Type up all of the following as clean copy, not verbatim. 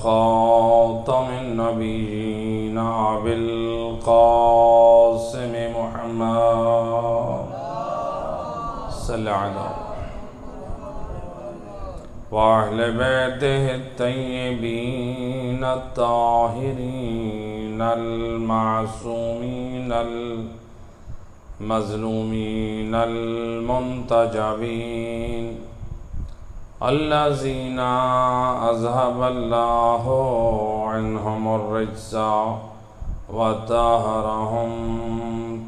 خاتم النبيين أبي القاسم محمد صل على وأهل بيته الطيبين الطاهرين المعصومين المظلومين المنتجبين الذين أذهب الله عنهم الرجس وطهرهم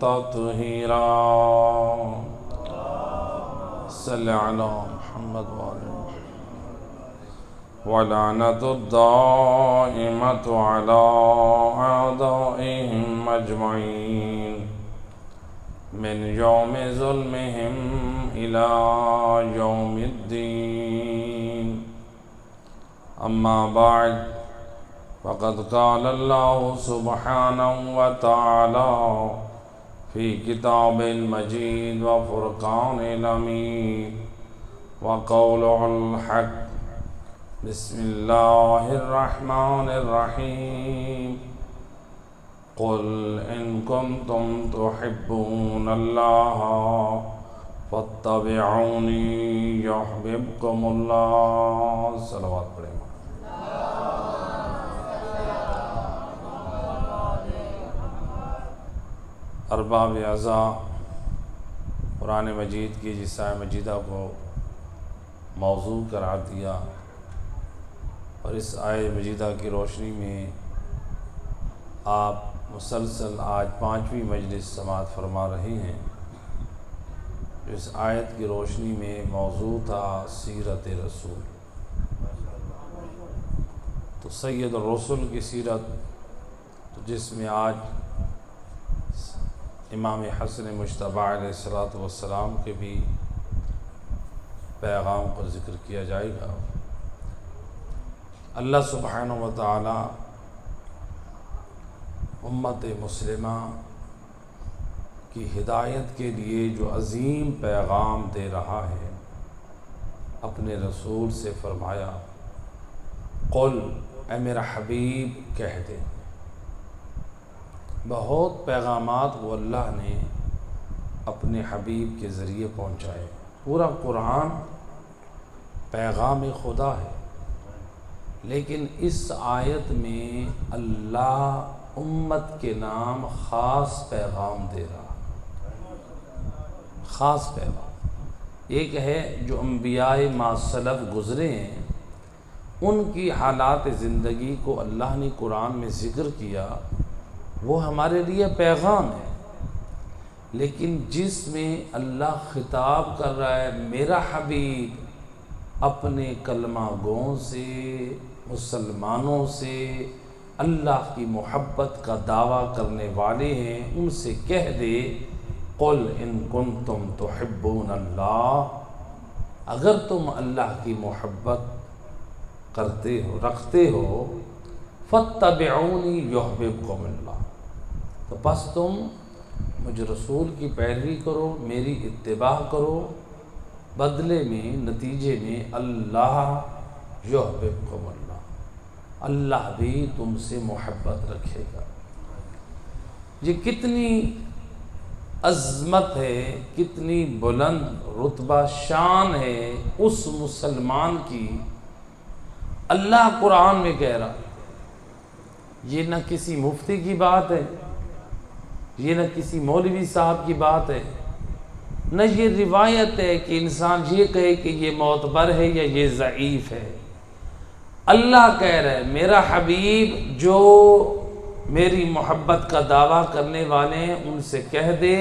تطهيرا صل على محمد وآله ولعنة الدائمة على أعدائهم أجمعين من يوم ظلمهم إلى يوم الدين. أما بعد فقد قال الله سبحانه وتعالى في كتاب المجيد وفرقان الحميد وقوله الحق. بسم الله الرحمن الرحيم. قل إن كنتم تحبون الله فاتبعوني يحببكم الله. صلوات پڑھیں. ارباب اعضاء قرآن مجید کی جس آیہ مجیدہ کو موضوع قرار دیا اور اس آیہ مجیدہ کی روشنی میں آپ مسلسل آج 5ویں مجلس سماعت فرما رہے ہیں. اس آیت کی روشنی میں موضوع تھا سیرت رسول. تو سید الرسل کی سیرت جس میں آج امام حسن مجتبی علیہ السلام کے بھی پیغام کا ذکر کیا جائے گا. اللہ سبحانہ و تعالی امت مسلمہ کی ہدایت کے لیے جو عظیم پیغام دے رہا ہے اپنے رسول سے فرمایا قل اے میرا حبیب کہہ دے. بہت پیغامات وہ اللہ نے اپنے حبیب کے ذریعے پہنچائے. پورا قرآن پیغام خدا ہے، لیکن اس آیت میں اللہ امت کے نام خاص پیغام دے رہا. خاص پیغام ایک ہے جو انبیاء ما سلف گزرے ہیں، ان کی حالات زندگی کو اللہ نے قرآن میں ذکر کیا، وہ ہمارے لیے پیغام ہے. لیکن جس میں اللہ خطاب کر رہا ہے میرا حبیب اپنے کلمہ گوں سے، مسلمانوں سے، اللہ کی محبت کا دعویٰ کرنے والے ہیں، ان سے کہہ دے قل ان کنتم تحبون اللہ، اگر تم اللہ کی محبت کرتے ہو، رکھتے ہو، فاتبعونی یحببکم اللہ، تو بس تم مجھ رسول کی پیروی کرو، میری اتباع کرو، بدلے میں نتیجے میں اللہ یحببکم اللہ، اللہ بھی تم سے محبت رکھے گا. یہ کتنی عظمت ہے، کتنی بلند رتبہ شان ہے اس مسلمان کی. اللہ قرآن میں کہہ رہا. یہ نہ کسی مفتی کی بات ہے، یہ نہ کسی مولوی صاحب کی بات ہے، نہ یہ روایت ہے کہ انسان یہ کہے کہ یہ معتبر ہے یا یہ ضعیف ہے. اللہ کہہ رہا ہے میرا حبیب جو میری محبت کا دعویٰ کرنے والے ہیں ان سے کہہ دے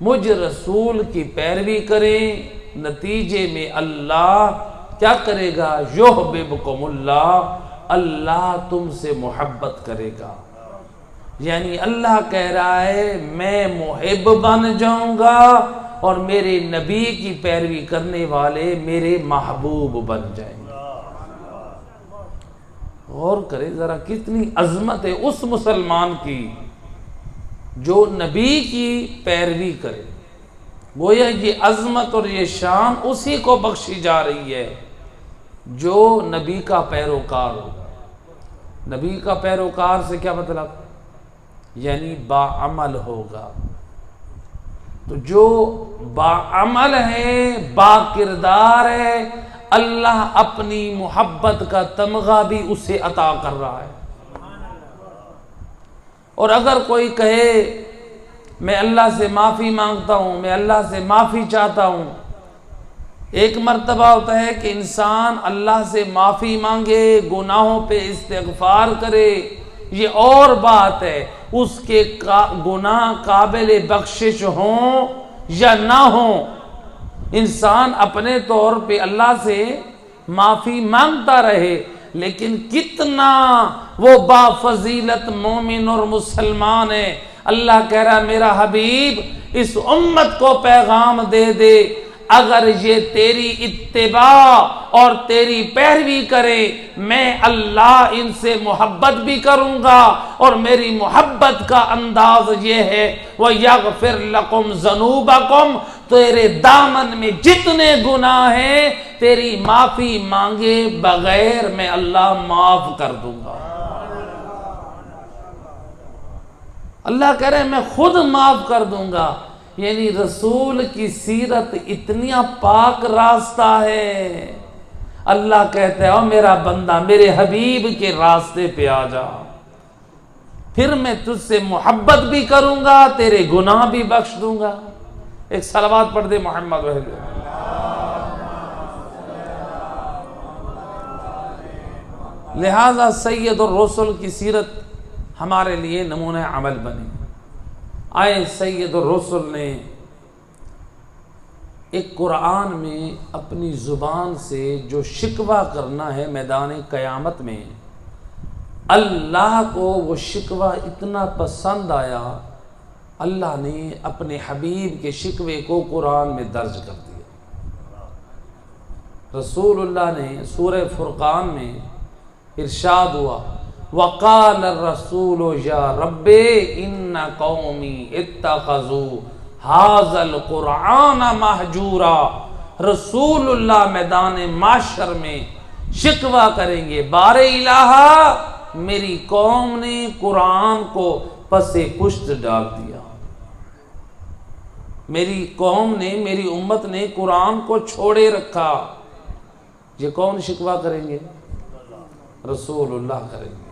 مجھ رسول کی پیروی کریں، نتیجے میں اللہ کیا کرے گا؟ یحببکم اللہ، اللہ تم سے محبت کرے گا. یعنی اللہ کہہ رہا ہے میں محب بن جاؤں گا اور میرے نبی کی پیروی کرنے والے میرے محبوب بن جائیں گے. غور کرے ذرا کتنی عظمت ہے اس مسلمان کی جو نبی کی پیروی کرے. گویا یہ عظمت اور یہ شان اسی کو بخشی جا رہی ہے جو نبی کا پیروکار ہو. نبی کا پیروکار سے کیا مطلب؟ یعنی باعمل ہوگا. تو جو باعمل ہے، با کردار ہے، اللہ اپنی محبت کا تمغہ بھی اسے عطا کر رہا ہے. اور اگر کوئی کہے میں اللہ سے معافی مانگتا ہوں، میں اللہ سے معافی چاہتا ہوں، ایک مرتبہ ہوتا ہے کہ انسان اللہ سے معافی مانگے، گناہوں پہ استغفار کرے، یہ اور بات ہے. اس کے گناہ قابل بخشش ہوں یا نہ ہوں، انسان اپنے طور پہ اللہ سے معافی مانگتا رہے، لیکن کتنا وہ با فضیلت مومن اور مسلمان ہے. اللہ کہہ رہا میرا حبیب اس امت کو پیغام دے دے، اگر یہ تیری اتباع اور تیری پیروی کرے، میں اللہ ان سے محبت بھی کروں گا، اور میری محبت کا انداز یہ ہے وَيَغْفِرْ لَكُمْ ذُنُوبَكُمْ، تیرے دامن میں جتنے گناہ ہیں تیری معافی مانگے بغیر میں اللہ معاف کر دوں گا. اللہ کہہ رہے میں خود معاف کر دوں گا. یعنی رسول کی سیرت اتنی پاک راستہ ہے. اللہ کہتا ہے او میرا بندہ میرے حبیب کے راستے پہ آ جا، پھر میں تجھ سے محبت بھی کروں گا، تیرے گناہ بھی بخش دوں گا. ایک صلوات پڑھ دے محمد وحید. لہذا سید الرسل کی سیرت ہمارے لیے نمونہ عمل بنی. آئے سید الرسل نے ایک قرآن میں اپنی زبان سے جو شکوہ کرنا ہے میدان قیامت میں، اللہ کو وہ شکوہ اتنا پسند آیا، اللہ نے اپنے حبیب کے شکوے کو قرآن میں درج کر دیا. رسول اللہ نے سورہ فرقان میں ارشاد ہوا وَقَالَ الرَّسُولُ يَا رَبِّ إِنَّ قَوْمِي اتَّخَذُوا هَذَا الْقُرْآنَ مَهْجُورًا. رسول اللہ میدان معاشر میں شکوہ کریں گے بار الہ میری قوم نے قرآن کو پس پشت ڈال دیا، میری قوم نے، میری امت نے قرآن کو چھوڑے رکھا. یہ کون شکوہ کریں گے؟ رسول اللہ کریں گے.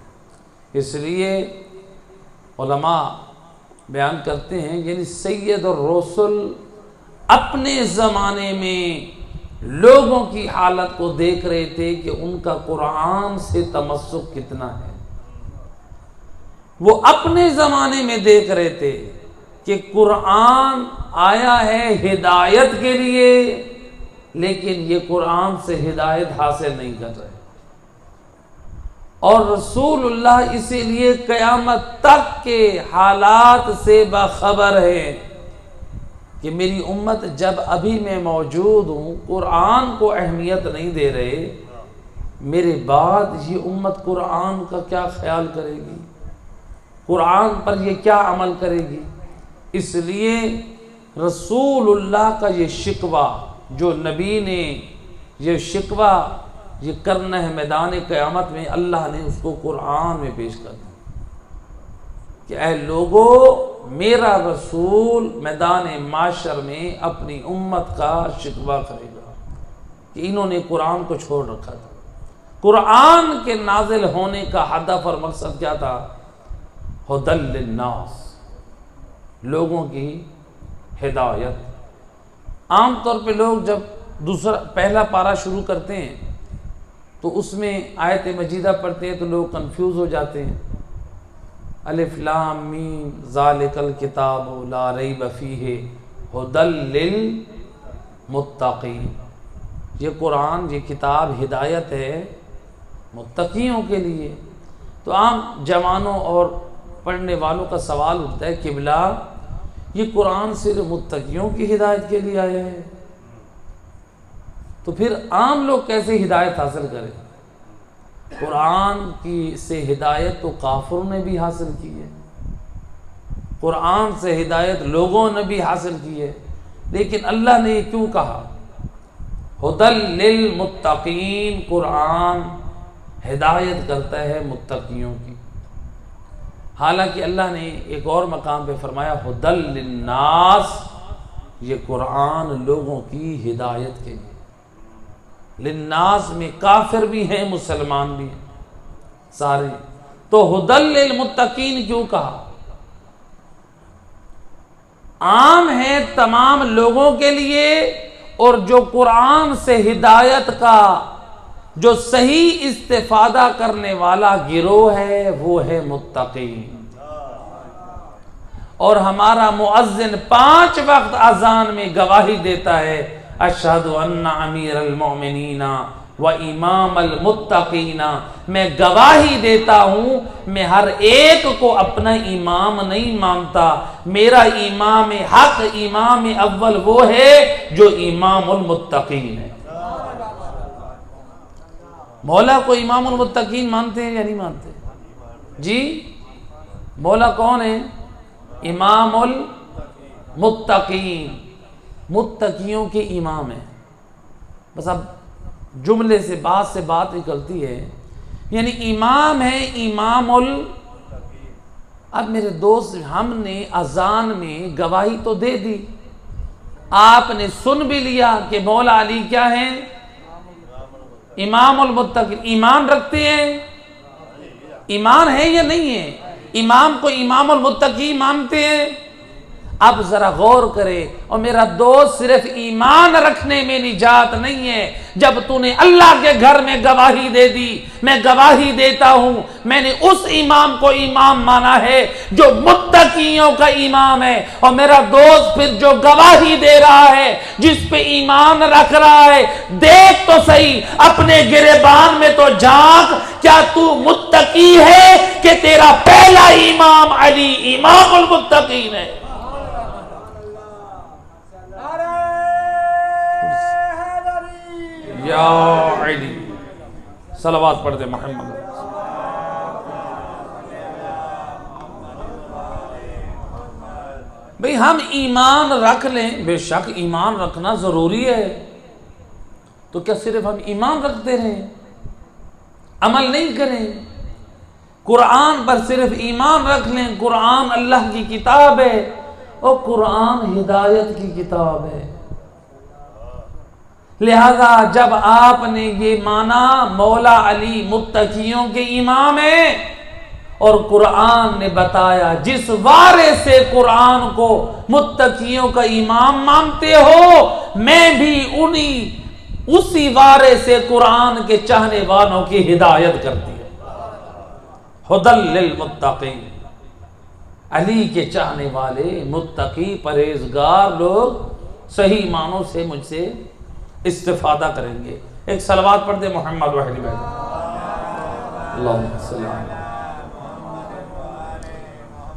اس لیے علماء بیان کرتے ہیں یعنی سید الرسل اپنے زمانے میں لوگوں کی حالت کو دیکھ رہے تھے کہ ان کا قرآن سے تمسک کتنا ہے. وہ اپنے زمانے میں دیکھ رہے تھے کہ قرآن آیا ہے ہدایت کے لیے، لیکن یہ قرآن سے ہدایت حاصل نہیں کر رہے. اور رسول اللہ اسی لیے قیامت تک کے حالات سے باخبر ہے کہ میری امت جب ابھی میں موجود ہوں قرآن کو اہمیت نہیں دے رہے، میرے بعد یہ امت قرآن کا کیا خیال کرے گی، قرآن پر یہ کیا عمل کرے گی. اس لیے رسول اللہ کا یہ شکوہ جو نبی نے یہ شکوہ یہ کرنا ہے میدان قیامت میں، اللہ نے اس کو قرآن میں پیش کر دیا کہ اے لوگو میرا رسول میدان معاشر میں اپنی امت کا شکوہ کرے گا کہ انہوں نے قرآن کو چھوڑ رکھا تھا. قرآن کے نازل ہونے کا ہدف اور مقصد کیا تھا؟ ہدی للناس، لوگوں کی ہدایت. عام طور پہ لوگ جب پہلا پارہ شروع کرتے ہیں تو اس میں آیت مجیدہ پڑھتے ہیں تو لوگ کنفیوز ہو جاتے ہیں. الف لام میم ذالک الکتاب لا ریب فیہ ھدی للمتقین. یہ قرآن، یہ کتاب ہدایت ہے متقیوں کے لیے. تو عام جوانوں اور پڑھنے والوں کا سوال اٹھتا ہے قبلہ یہ قرآن صرف متقیوں کی ہدایت کے لیے آیا ہے، تو پھر عام لوگ کیسے ہدایت حاصل کریں؟ قرآن کی سے ہدایت تو کافروں نے بھی حاصل کی ہے، قرآن سے ہدایت لوگوں نے بھی حاصل کی ہے، لیکن اللہ نے یہ کیوں کہا؟ ہدی للمتقین. قرآن ہدایت کرتا ہے متقیوں کی۔ حالانکہ اللہ نے ایک اور مقام پہ فرمایا ہدی للناس، یہ قرآن لوگوں کی ہدایت کے لیے۔ للناس میں کافر بھی ہیں مسلمان بھی ہیں سارے، تو ہدی للمتقین کیوں کہا؟ عام ہے تمام لوگوں کے لیے، اور جو قرآن سے ہدایت کا جو صحیح استفادہ کرنے والا گروہ ہے وہ ہے متقین۔ اور ہمارا مؤذن 5 وقت اذان میں گواہی دیتا ہے اشہد ان امیر المؤمنین و امام المتقین، میں گواہی دیتا ہوں میں ہر ایک کو اپنا امام نہیں مانتا، میرا امام حق امام اول وہ ہے جو امام المتقین ہے۔ مولا کو امام المتقین مانتے ہیں یا نہیں مانتے؟ جی مولا کون ہے؟ امام المتقین، متقیوں کے امام ہے۔ بس اب جملے سے بات نکلتی ہے، یعنی امام ہے امام اب میرے دوست ہم نے اذان میں گواہی تو دے دی، آپ نے سن بھی لیا کہ مولا علی کیا ہیں؟ امام المتقین۔ ایمان رکھتے ہیں؟ ایمان ہے یا نہیں ہے؟ امام کو امام المتقین مانتے ہیں؟ اب ذرا غور کرے، اور میرا دوست صرف ایمان رکھنے میں نجات نہیں ہے، جب تو نے اللہ کے گھر میں گواہی دے دی، میں گواہی دیتا ہوں میں نے اس امام کو امام مانا ہے جو متقیوں کا امام ہے، اور میرا دوست پھر جو گواہی دے رہا ہے جس پہ ایمان رکھ رہا ہے، دیکھ تو صحیح اپنے گریبان میں تو جھانک، کیا تو متقی ہے کہ تیرا پہلا امام علی امام المتقین ہے؟ یا علی صلوات پڑھ دے محمد۔ بھئی ہم ایمان رکھ لیں، بے شک ایمان رکھنا ضروری ہے، تو کیا صرف ہم ایمان رکھتے رہیں، عمل نہیں کریں؟ قرآن پر صرف ایمان رکھ لیں، قرآن اللہ کی کتاب ہے، اور قرآن ہدایت کی کتاب ہے۔ لہذا جب آپ نے یہ مانا مولا علی متقیوں کے امام ہیں، اور قرآن نے بتایا جس وارے سے قرآن کو متقیوں کا امام مانتے ہو، میں بھی اسی وارے سے قرآن کے چاہنے والوں کی ہدایت کرتی ہوں۔ ہدی للمتقین، علی کے چاہنے والے متقی پرہیزگار لوگ صحیح معنوں سے مجھ سے استفادہ کریں گے۔ ایک صلوات پڑھ دے محمد و اہل بیت۔ اللہم صلی اللہ علیہ۔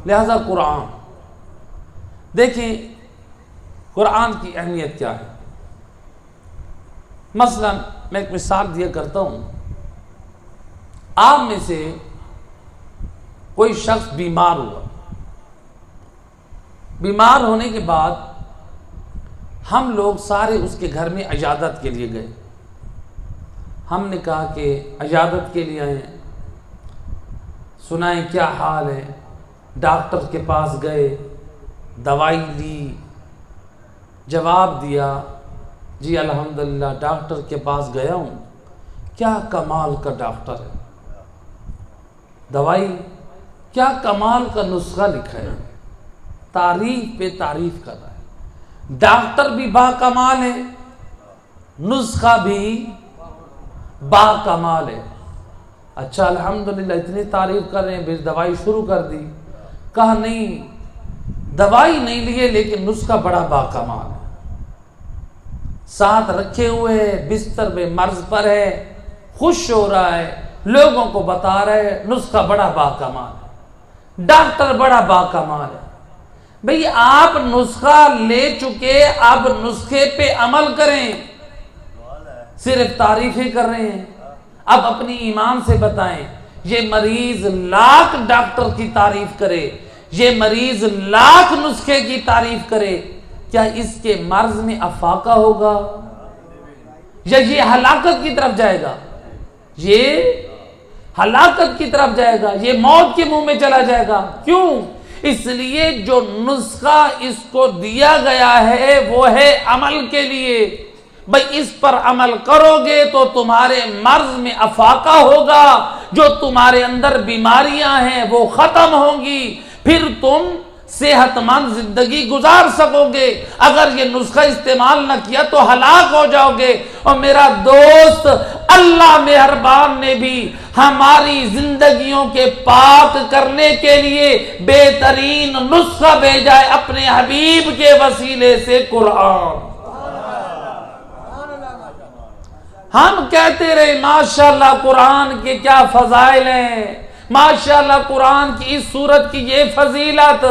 لہذا قرآن دیکھیں، قرآن کی اہمیت کیا ہے۔ مثلا میں ایک مثال دیا کرتا ہوں، آپ میں سے کوئی شخص بیمار ہوا، بیمار ہونے کے بعد ہم لوگ سارے اس کے گھر میں عیادت کے لیے گئے۔ ہم نے کہا کہ عیادت کے لیے آئے، سنائیں کیا حال ہے۔ ڈاکٹر کے پاس گئے، دوائی لی، جواب دیا جی الحمدللہ ڈاکٹر کے پاس گیا ہوں، کیا کمال کا ڈاکٹر ہے، دوائی کیا کمال کا نسخہ لکھا ہے، تعریف پہ تعریف کر رہا ہے، ڈاکٹر بھی با کمال ہے، نسخہ بھی با کمال ہے۔ اچھا الحمدللہ اتنی تعریف کر رہے ہیں، پھر دوائی شروع کر دی۔ کہا نہیں دوائی نہیں لیے لیکن نسخہ بڑا با کمال ہے، ساتھ رکھے ہوئے ہے، بستر میں مرض پر ہے، خوش ہو رہا ہے، لوگوں کو بتا رہے ہے نسخہ بڑا با کمال ہے، ڈاکٹر بڑا با کمال ہے۔ بھئی آپ نسخہ لے چکے، اب نسخے پہ عمل کریں، صرف تعریفیں کر رہے ہیں۔ اب اپنی ایمان سے بتائیں، یہ مریض لاکھ ڈاکٹر کی تعریف کرے، یہ مریض لاکھ نسخے کی تعریف کرے، کیا اس کے مرض میں افاقہ ہوگا یا یہ ہلاکت کی طرف جائے گا؟ یہ ہلاکت کی طرف جائے گا، یہ موت کے منہ میں چلا جائے گا۔ کیوں؟ اس لیے جو نسخہ اس کو دیا گیا ہے وہ ہے عمل کے لیے۔ بھئی اس پر عمل کرو گے تو تمہارے مرض میں افاقہ ہوگا، جو تمہارے اندر بیماریاں ہیں وہ ختم ہوں گی، پھر تم صحت مند زندگی گزار سکو گے۔ اگر یہ نسخہ استعمال نہ کیا تو ہلاک ہو جاؤ گے۔ اور میرا دوست، اللہ مہربان نے بھی ہماری زندگیوں کے پاک کرنے کے لیے بہترین نسخہ بھیجا ہے اپنے حبیب کے وسیلے سے، قرآن۔ ہم کہتے رہے ماشاءاللہ قرآن کے کیا فضائل ہیں، ماشاءاللہ قرآن کی اس سورت کی یہ فضیلت،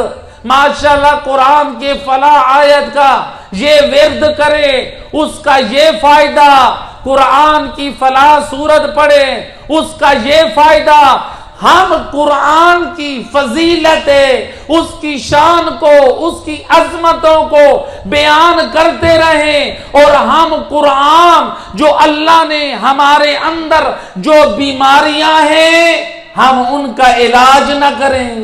ماشاءاللہ قرآن کے فلاں آیت کا یہ ورد کرے، اس کا یہ فائدہ، قرآن کی فلاں سورت پڑھے اس کا یہ فائدہ۔ ہم قرآن کی فضیلت، اس کی شان کو، اس کی عظمتوں کو بیان کرتے رہیں، اور ہم قرآن جو اللہ نے ہمارے اندر جو بیماریاں ہیں ہم ان کا علاج نہ کریں۔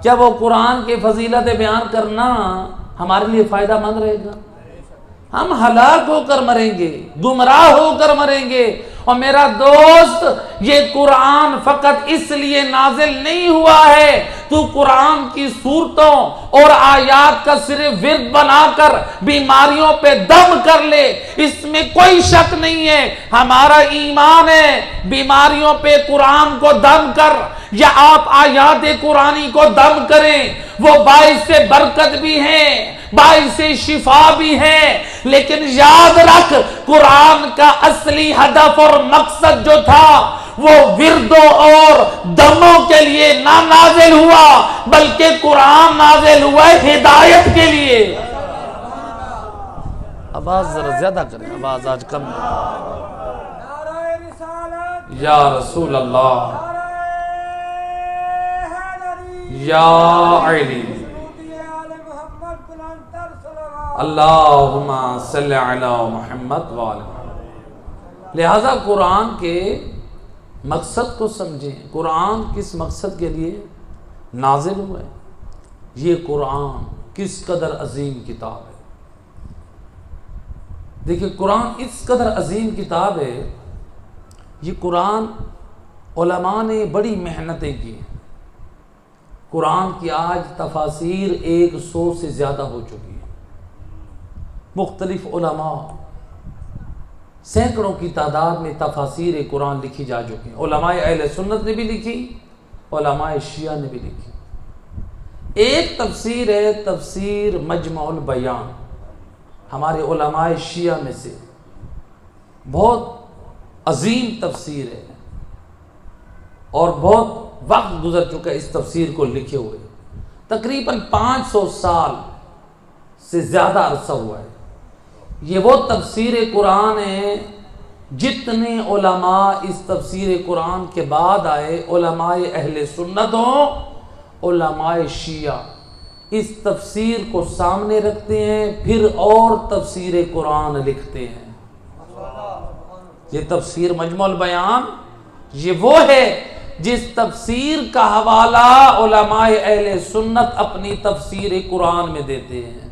کیا وہ قرآن کی فضیلت بیان کرنا ہمارے لیے فائدہ مند رہے گا؟ ہم ہلاک ہو کر مریں گے، گمراہ ہو کر مریں گے۔ اور میرا دوست، یہ قرآن فقط اس لیے نازل نہیں ہوا ہے تو قرآن کی صورتوں اور آیات کا صرف ورد بنا کر بیماریوں پہ دم کر لے، اس میں کوئی شک نہیں ہے۔ ہمارا ایمان ہے بیماریوں پہ قرآن کو دم کر، یا آپ آیات قرآنی کو دم کریں، وہ باعث برکت بھی ہیں، باعث شفا بھی ہے، لیکن یاد رکھ قرآن کا اصلی ہدف اور مقصد جو تھا وہ وردوں اور دموں کے لیے نہ نازل ہوا، بلکہ قرآن نازل ہوا ہے ہدایت کے لیے۔ آواز ذرا زیادہ کریں، آواز آج کم ہے۔ یا رسول اللہ، یا علی، اللہم صلی علی محمد وآل محمد۔ لہذا قرآن کے مقصد کو سمجھیں، قرآن کس مقصد کے لیے نازل ہوا ہے، یہ قرآن کس قدر عظیم کتاب ہے۔ دیکھیں قرآن اس قدر عظیم کتاب ہے، یہ قرآن علماء نے بڑی محنتیں کی ہیں۔ قرآن کی آج تفاسیر 100 سے زیادہ ہو چکی ہیں، مختلف علماء سینکڑوں کی تعداد میں تفاسیر قرآن لکھی جا چکی ہیں۔ علماء اہل سنت نے بھی لکھی، علماء شیعہ نے بھی لکھی۔ ایک تفسیر ہے تفسیر مجمع البیان، ہمارے علماء شیعہ میں سے بہت عظیم تفسیر ہے، اور بہت وقت گزر چکا ہے اس تفسیر کو لکھے ہوئے، تقریباً 500 سال سے زیادہ عرصہ ہوا ہے۔ یہ وہ تفسیر قرآن ہے، جتنے علماء اس تفسیر قرآن کے بعد آئے، علماء اہل سنت ہوں، علماء شیعہ، اس تفسیر کو سامنے رکھتے ہیں، پھر اور تفسیر قرآن لکھتے ہیں۔ یہ تفسیر مجمع البیان یہ وہ ہے جس تفسیر کا حوالہ علماء اہل سنت اپنی تفسیر قرآن میں دیتے ہیں۔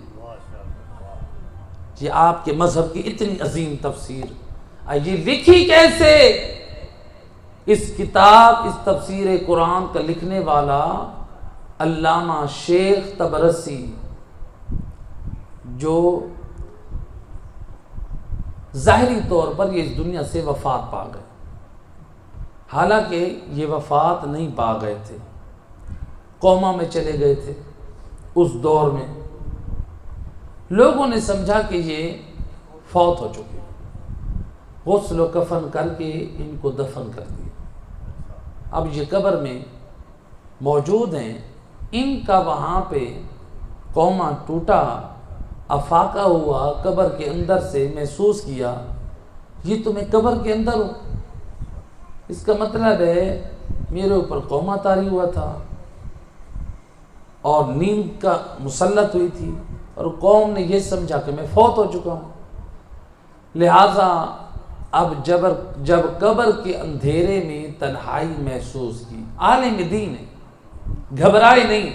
یہ آپ کے مذہب کی اتنی عظیم تفسیر، یہ لکھی کیسے؟ اس کتاب، اس تفسیر قرآن کا لکھنے والا علامہ شیخ طبرسی، جو ظاہری طور پر یہ اس دنیا سے وفات پا گئے، حالانکہ یہ وفات نہیں پا گئے تھے، کوما میں چلے گئے تھے۔ اس دور میں لوگوں نے سمجھا کہ یہ فوت ہو چکے، غسل و کفن کر کے ان کو دفن کر دیا۔ اب یہ قبر میں موجود ہیں، ان کا وہاں پہ کوما ٹوٹا، افاقہ ہوا، قبر کے اندر سے محسوس کیا یہ تو میں قبر کے اندر ہوں، اس کا مطلب ہے میرے اوپر کوما طاری ہوا تھا اور نیند کا مسلط ہوئی تھی، اور قوم نے یہ سمجھا کہ میں فوت ہو چکا ہوں، لہٰذا اب جب قبر کے اندھیرے میں تنہائی محسوس کی، عالم دین ہے، گھبرائے نہیں،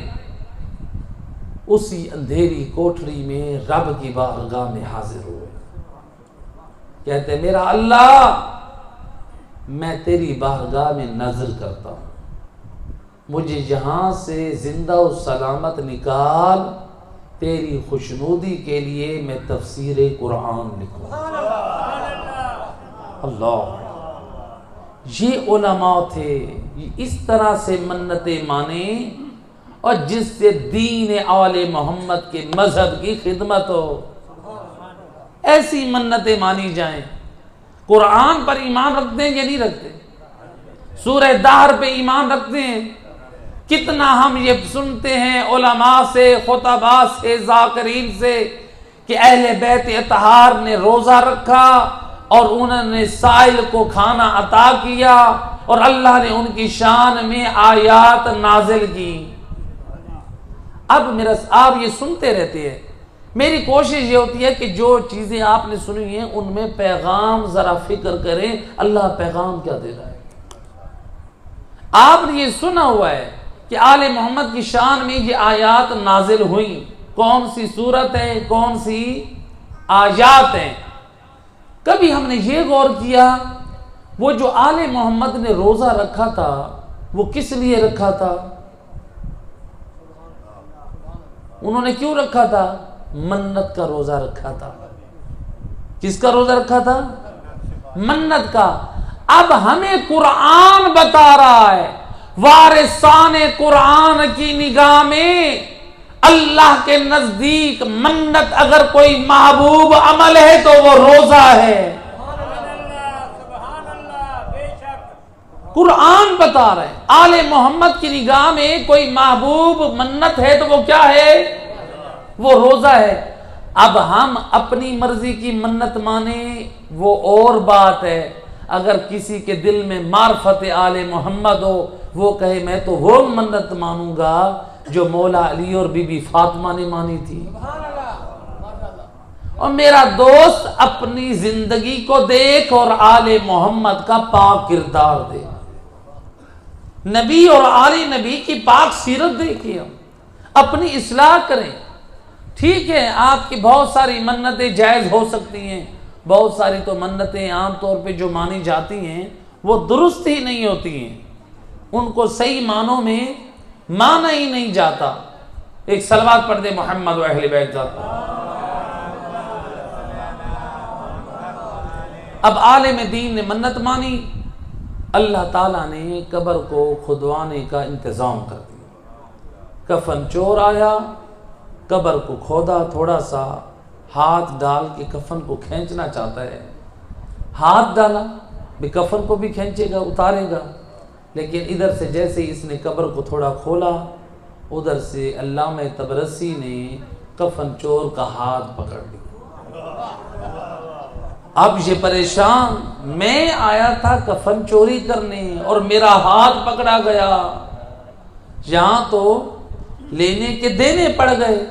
اسی اندھیری کوٹھری میں رب کی بارگاہ میں حاضر ہوئے، کہتے میرا اللہ، میں تیری بارگاہ میں نظر کرتا ہوں، مجھے یہاں سے زندہ و سلامت نکال، تیری خوشنودی کے لیے میں تفسیر قرآن لکھوں۔ اللہ، یہ علماء تھے، اس طرح سے منتیں مانے اور جس سے دین آل محمد کے مذہب کی خدمت ہو، ایسی منتیں مانی جائیں۔ قرآن پر ایمان رکھتے ہیں یا نہیں رکھتے؟ سورہ دہر پہ ایمان رکھتے ہیں؟ کتنا ہم یہ سنتے ہیں علماء سے، خطباء سے، ذاکرین سے کہ اہل بیت اطہار نے روزہ رکھا اور انہوں نے سائل کو کھانا عطا کیا اور اللہ نے ان کی شان میں آیات نازل کی۔ اب آپ یہ سنتے رہتے ہیں، میری کوشش یہ ہوتی ہے کہ جو چیزیں آپ نے سنی ہیں ان میں پیغام ذرا فکر کریں، اللہ پیغام کیا دے رہا ہے۔ آپ نے یہ سنا ہوا ہے کہ آل محمد کی شان میں یہ آیات نازل ہوئیں، کون سی صورت ہے، کون سی آیات ہیں؟ کبھی ہم نے یہ غور کیا وہ جو آل محمد نے روزہ رکھا تھا وہ کس لیے رکھا تھا؟ انہوں نے کیوں رکھا تھا؟ منت کا روزہ رکھا تھا۔ کس کا روزہ رکھا تھا؟ منت کا۔ اب ہمیں قرآن بتا رہا ہے، وارثان قرآن کی نگاہ میں اللہ کے نزدیک منت اگر کوئی محبوب عمل ہے تو وہ روزہ ہے۔ قرآن بتا رہے ہیں آل محمد کی نگاہ میں کوئی محبوب منت ہے تو وہ کیا ہے؟ وہ روزہ ہے۔ اب ہم اپنی مرضی کی منت مانیں وہ اور بات ہے، اگر کسی کے دل میں معرفت آل محمد ہو وہ کہے میں تو وہ منت مانوں گا جو مولا علی اور بی بی فاطمہ نے مانی تھی، اور میرا دوست اپنی زندگی کو دیکھ اور آل محمد کا پاک کردار دیکھ، نبی اور آل نبی کی پاک سیرت دیکھیں، اپنی اصلاح کریں۔ ٹھیک ہے آپ کی بہت ساری منتیں جائز ہو سکتی ہیں، بہت ساری تو منتیں عام طور پہ جو مانی جاتی ہیں وہ درست ہی نہیں ہوتی ہیں، ان کو صحیح معنوں میں مانا ہی نہیں جاتا۔ ایک صلوات پڑھ دے محمد و اہل بیت ذات۔ اب عالم دین نے منت مانی، اللہ تعالیٰ نے قبر کو کھدوانے کا انتظام کر دیا۔ کفن چور آیا، قبر کو کھودا، تھوڑا سا ہاتھ ڈال کے کفن کو کھینچنا چاہتا ہے، ہاتھ ڈالا بھی کفن کو بھی کھینچے گا، اتارے گا، لیکن ادھر سے جیسے ہی اس نے قبر کو تھوڑا کھولا، ادھر سے علامہ طبرسی نے کفن چور کا ہاتھ پکڑ لیا۔ اب یہ پریشان، میں آیا تھا کفن چوری کرنے اور میرا ہاتھ پکڑا گیا، یہاں تو لینے کے دینے پڑ گئے،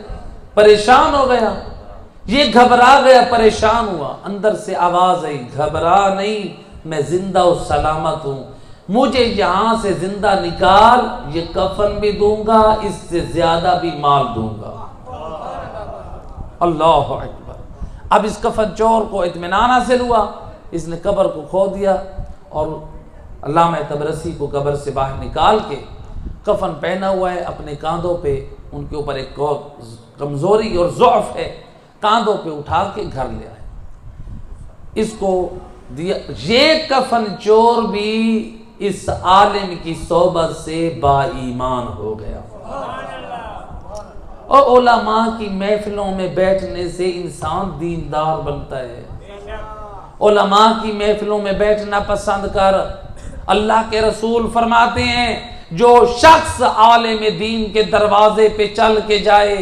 پریشان ہو گیا، یہ گھبرا گیا، پریشان ہوا۔ اندر سے آواز آئی، گھبرا نہیں، میں زندہ و سلامت ہوں، مجھے یہاں سے زندہ نکال، یہ کفن بھی دوں گا، اس سے زیادہ بھی مال دوں گا۔ اللہ اکبر۔ اب اس کفن چور کو اطمینان حاصل ہوا، اس نے قبر کو کھود دیا اور علامہ طبرسی کو قبر سے باہر نکال کے کفن پہنا ہوا ہے اپنے کاندھوں پہ، ان کے اوپر ایک کمزوری اور ضعف ہے، کاندھوں پہ اٹھا کے گھر لے آئے، اس کو دیا۔ یہ کفن چور بھی اس عالم کی صحبت سے با ایمان ہو گیا۔ اور علماء کی محفلوں میں بیٹھنے سے انسان دیندار بنتا ہے، علماء کی محفلوں میں بیٹھنا پسند کر۔ اللہ کے رسول فرماتے ہیں جو شخص عالم دین کے دروازے پہ چل کے جائے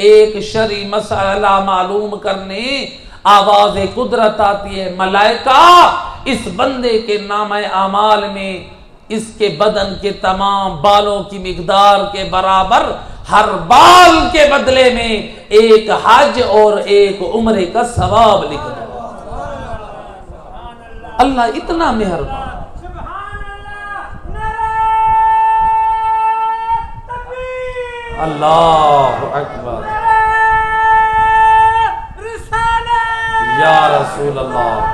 ایک شرعی مسئلہ معلوم کرنے، آواز قدرت آتی ہے، ملائکہ اس بندے کے نامہ اعمال میں اس کے بدن کے تمام بالوں کی مقدار کے برابر ہر بال کے بدلے میں ایک حج اور ایک عمرے کا ثواب لکھ دو۔ اللہ اتنا مہربان. اللہ اکبر. یا رسول اللہ.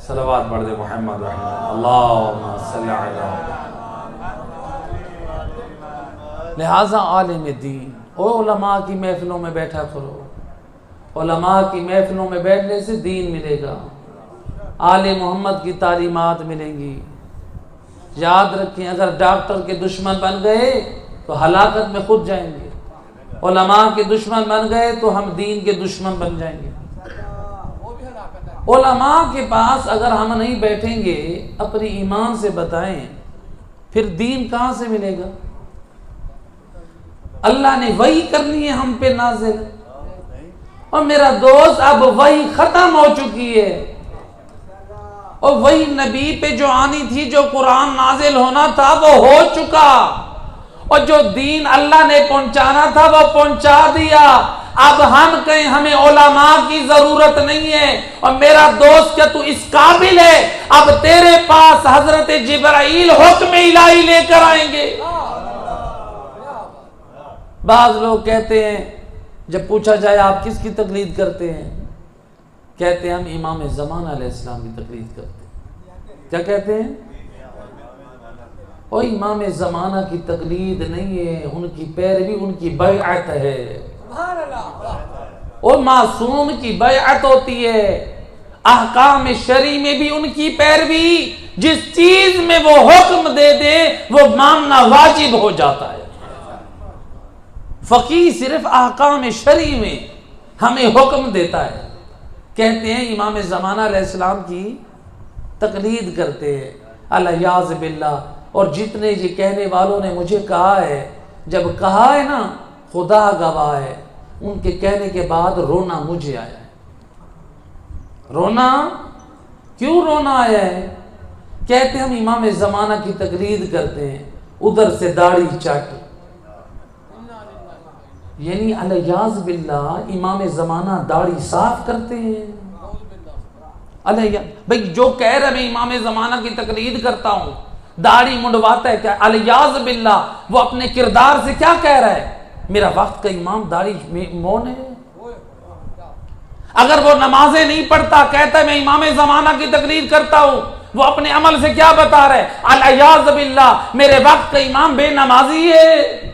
صلوات پڑھ دے محمد رحمہ اللہم صلی علی. لہٰذا عالم دین او علماء کی محفلوں میں بیٹھا کرو. علماء کی محفلوں میں بیٹھنے سے دین ملے گا، آل محمد کی تعلیمات ملیں گی. یاد رکھیں اگر ڈاکٹر کے دشمن بن گئے تو ہلاکت میں خود جائیں گے، علماء کے دشمن بن گئے تو ہم دین کے دشمن بن جائیں گے. علماء کے پاس اگر ہم نہیں بیٹھیں گے اپنی ایمان سے بتائیں پھر دین کہاں سے ملے گا؟ اللہ نے وحی کرنی ہے ہم پہ نازل، اور میرا دوست اب وحی ختم ہو چکی ہے، اور وہی نبی پہ جو آنی تھی، جو قرآن نازل ہونا تھا وہ ہو چکا، اور جو دین اللہ نے پہنچانا تھا وہ پہنچا دیا. اب ہم کہیں ہمیں علماء کی ضرورت نہیں ہے، اور میرا دوست کیا تو اس قابل ہے؟ اب تیرے پاس حضرت جبرائیل حکم الہی لے کر آئیں گے. بعض لوگ کہتے ہیں جب پوچھا جائے آپ کس کی تقلید کرتے ہیں، کہتے ہیں ہم امام زمانہ علیہ السلام کی تقلید کرتے ہیں. کیا کہتے ہیں؟ اور امام زمانہ کی تقلید نہیں ہے، ان کی پیروی ان کی بیعت ہے. اور معصوم کی بیعت ہوتی ہے. احکام شرعی میں بھی ان کی پیروی، جس چیز میں وہ حکم دے دے وہ ماننا واجب ہو جاتا ہے. فقیہ صرف احکام شرعی میں ہمیں حکم دیتا ہے. کہتے ہیں امام زمانہ علیہ السلام کی تقلید کرتے ہیں. الیاذ باللہ. اور جتنے یہ کہنے والوں نے مجھے کہا ہے، جب کہا ہے نا خدا گواہ ہے، ان کے کہنے کے بعد رونا مجھے آیا ہے. رونا کیوں رونا آیا ہے؟ کہتے ہیں ہم امام زمانہ کی تقلید کرتے ہیں، ادھر سے داڑھی چٹ، یعنی الیاذ باللہ امام زمانہ داڑھی صاف کرتے ہیں. بھئی جو کہہ رہے میں امام زمانہ کی تقلید کرتا ہوں داڑھی منڈواتا ہے، کیا الیاذ باللہ وہ اپنے کردار سے کیا کہہ رہا ہے؟ میرا وقت کا امام داڑھی مون ہے. اگر وہ نمازیں نہیں پڑھتا کہتا ہے میں امام زمانہ کی تقلید کرتا ہوں، وہ اپنے عمل سے کیا بتا رہا ہے؟ الیاذ باللہ میرے وقت کا امام بے نمازی ہے.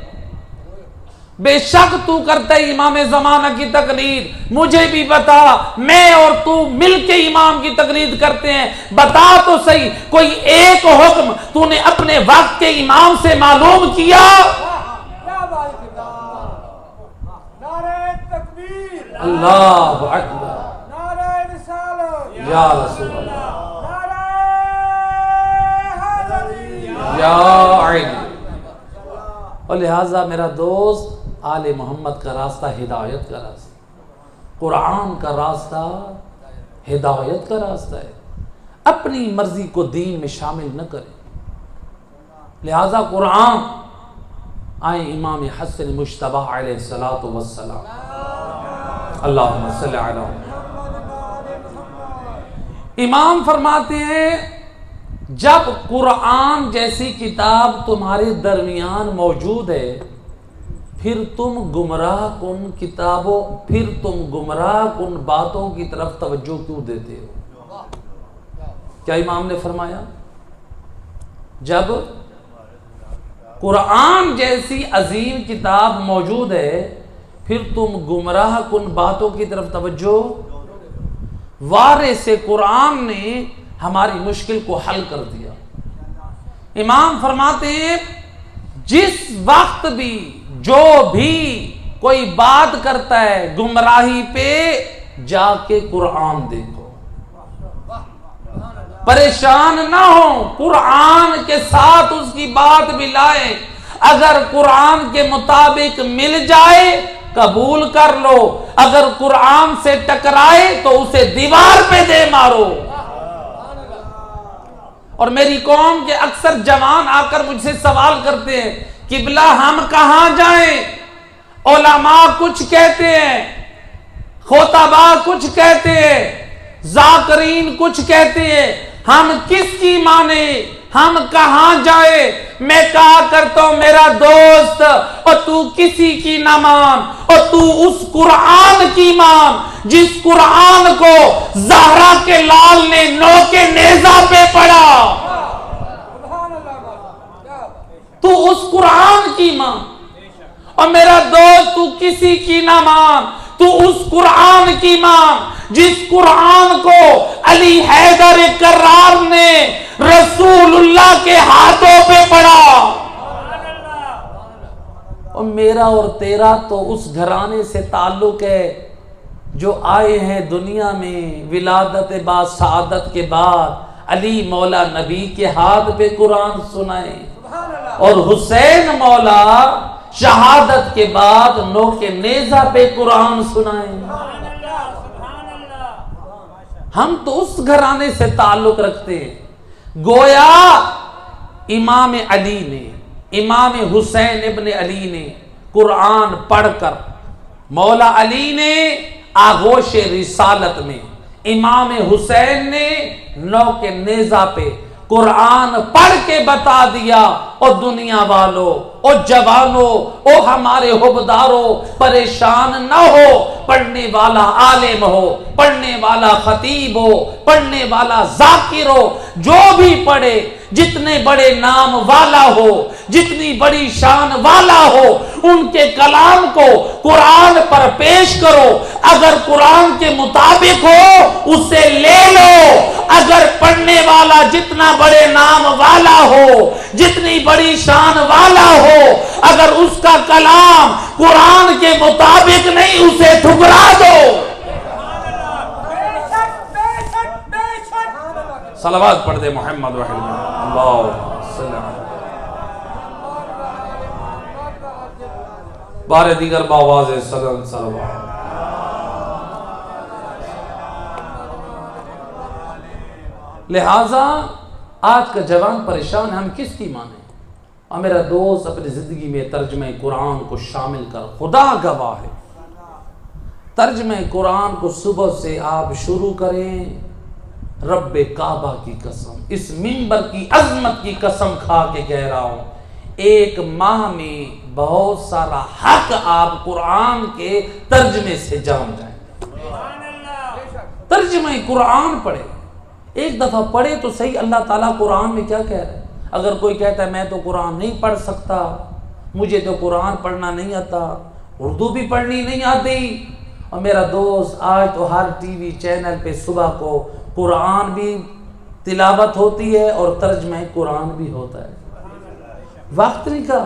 بے شک تو کرتا ہے امام زمانہ کی تقلید. مجھے بھی بتا، میں اور تو مل کے امام کی تقلید کرتے ہیں. بتا تو صحیح کوئی ایک حکم تو نے اپنے وقت کے امام سے معلوم کیا؟ اللہ اکبر. یا رسول اللہ. یا عین. اور لہٰذا میرا دوست آل محمد کا راستہ ہدایت کا راستہ، قرآن کا راستہ ہدایت کا راستہ ہے. اپنی مرضی کو دین میں شامل نہ کریں. لہذا قرآن آئے امام حسن مجتبی علیہ السلام. اللہم صلی علی امام فرماتے ہیں جب قرآن جیسی کتاب تمہارے درمیان موجود ہے پھر تم گمراہ کن باتوں کی طرف توجہ کیوں دیتے ہو؟ کیا امام نے فرمایا جب قرآن جیسی عظیم کتاب موجود ہے پھر تم گمراہ کن باتوں کی طرف توجہ؟ وارث قرآن نے ہماری مشکل کو حل کر دیا. امام فرماتے ہیں جس وقت بھی جو بھی کوئی بات کرتا ہے گمراہی پہ، جا کے قرآن دیکھو، پریشان نہ ہو، قرآن کے ساتھ اس کی بات بھی لائے. اگر قرآن کے مطابق مل جائے قبول کر لو، اگر قرآن سے ٹکرائے تو اسے دیوار پہ دے مارو. اور میری قوم کے اکثر جوان آ کر مجھ سے سوال کرتے ہیں قبلہ ہم کہاں جائیں؟ علماء کچھ کہتے ہیں، خطباء کچھ کہتے ہیں، ذاکرین کچھ کہتے ہیں، ہم کس کی مانے، ہم کہاں جائے؟ میں کہا کرتا ہوں میرا دوست، اور تو کسی کی نہ مان، اور تو اس قرآن کی مان جس قرآن کو زہرا کے لال نے نوک نیزہ پہ پڑھا۔ تو اس قرآن کی مان، اور میرا دوست تو کسی کی نہ مان، تو اس قرآن کی مان جس قرآن کو علی حیدر کرار نے رسول اللہ کے ہاتھوں پہ پڑھا۔ اور میرا اور تیرا تو اس گھرانے سے تعلق ہے جو آئے ہیں دنیا میں ولادت با سعادت کے بعد علی مولا نبی کے ہاتھ پہ قرآن سنائے، اور حسین مولا شہادت کے بعد نوک نیزہ پہ قرآن سنائیں۔ ہم تو اس گھرانے سے تعلق رکھتے ہیں۔ گویا امام علی نے، امام حسین ابن علی نے قرآن پڑھ کر، مولا علی نے آغوش رسالت میں، امام حسین نے نوک نیزہ پہ قرآن پڑھ کے بتا دیا، اور دنیا والوں، اور جوانوں، اور ہمارے حبداروں پریشان نہ ہو، پڑھنے والا عالم ہو، پڑھنے والا خطیب ہو، پڑھنے والا ذاکر ہو، جو بھی پڑھے، جتنے بڑے نام والا ہو، جتنی بڑی شان والا ہو، ان کے کلام کو قرآن پر پیش کرو، اگر قرآن کے مطابق ہو اسے لے لو، اگر پڑھنے والا جتنا بڑے نام والا ہو، جتنی بڑی شان والا ہو، اگر اس کا کلام قرآن کے مطابق نہیں اسے ٹھکرا دو۔ صلوات پڑھ دے محمد وحید اللہ صلی اللہ علیہ بار دیگر باواز صلوات۔ لہٰذا آج کا جوان پریشان، ہم کس کی مانیں؟ اور میرا دوست اپنی زندگی میں ترجمہ قرآن کو شامل کر، خدا گواہ ہے، ترجمہ قرآن کو صبح سے آپ شروع کریں، رب کعبہ کی قسم، اس منبر کی عظمت کی قسم کھا کے کہہ رہا ہوں، ایک ماہ میں بہت سارا حق آپ قرآن کے ترجمے سے جان جائیں۔ ترجمہ قرآن پڑھے، ایک دفعہ پڑھے تو صحیح اللہ تعالیٰ قرآن میں کیا کہہ رہے ہیں۔ اگر کوئی کہتا ہے میں تو قرآن نہیں پڑھ سکتا، مجھے تو قرآن پڑھنا نہیں آتا، اردو بھی پڑھنی نہیں آتی، اور میرا دوست آج تو ہر ٹی وی چینل پہ صبح کو قرآن بھی تلاوت ہوتی ہے اور ترجمہ قرآن بھی ہوتا ہے۔ وقت نہیں کا،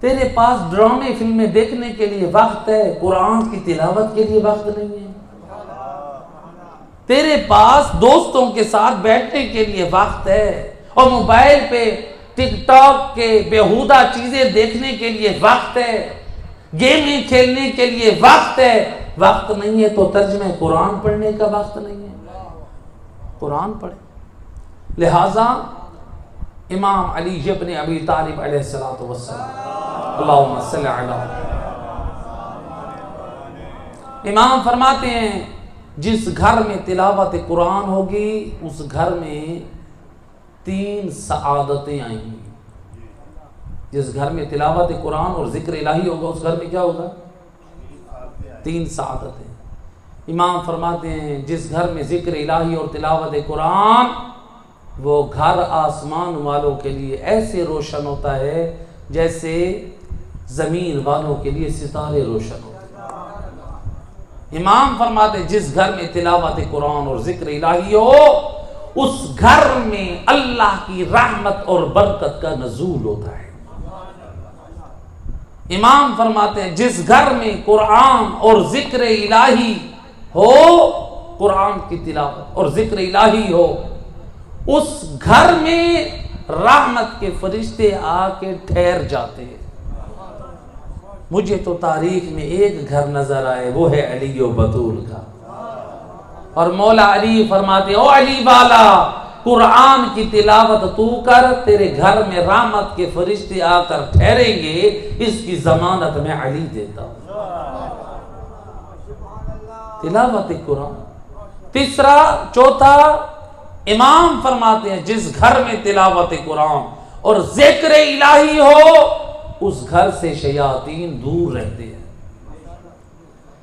تیرے پاس ڈرامے فلمیں دیکھنے کے لیے وقت ہے، قرآن کی تلاوت کے لیے وقت نہیں ہے۔ تیرے پاس دوستوں کے ساتھ بیٹھنے کے لیے وقت ہے، اور موبائل پہ ٹک ٹاک کے بیہودہ چیزیں دیکھنے کے لیے وقت ہے، گیمیں کھیلنے کے لیے وقت ہے۔ وقت نہیں ہے تو ترجمہ قرآن پڑھنے کا وقت نہیں ہے، قرآن پڑھے۔ لہٰذا امام علی ابن ابی طالب علیہ السلام، اللہم صلی علی، امام فرماتے ہیں جس گھر میں تلاوت قرآن ہوگی اس گھر میں 3 سعادتیں آئیں گی۔ جس گھر میں تلاوت قرآن اور ذکر الہی ہوگا اس گھر میں کیا ہوگا؟ 3 سعادتیں۔ امام فرماتے ہیں جس گھر میں ذکر الہی اور تلاوت قرآن، وہ گھر آسمان والوں کے لیے ایسے روشن ہوتا ہے جیسے زمین والوں کے لیے ستارے روشن ہوتے ہیں۔ امام فرماتے ہیں جس گھر میں تلاوت قرآن اور ذکر الہی ہو اس گھر میں اللہ کی رحمت اور برکت کا نزول ہوتا ہے۔ امام فرماتے ہیں جس گھر میں قرآن اور ذکر الہی ہو، قرآن کی تلاوت اور ذکر الہی ہو، اس گھر میں رحمت کے فرشتے آ کے ٹھہر جاتے ہیں۔ مجھے تو تاریخ میں ایک گھر نظر آئے، وہ ہے علی و بطول کا، اور مولا علی فرماتے ہیں او علی والا قرآن کی تلاوت تو کر، تیرے گھر میں رحمت کے فرشتے آ کر ٹھہریں گے، اس کی ضمانت میں علی دیتا ہوں۔ تلاوت قرآن۔ تیسرا چوتھا امام فرماتے ہیں جس گھر میں تلاوت قرآن اور ذکر الہی ہو اس گھر سے شیاطین دور رہتے ہیں۔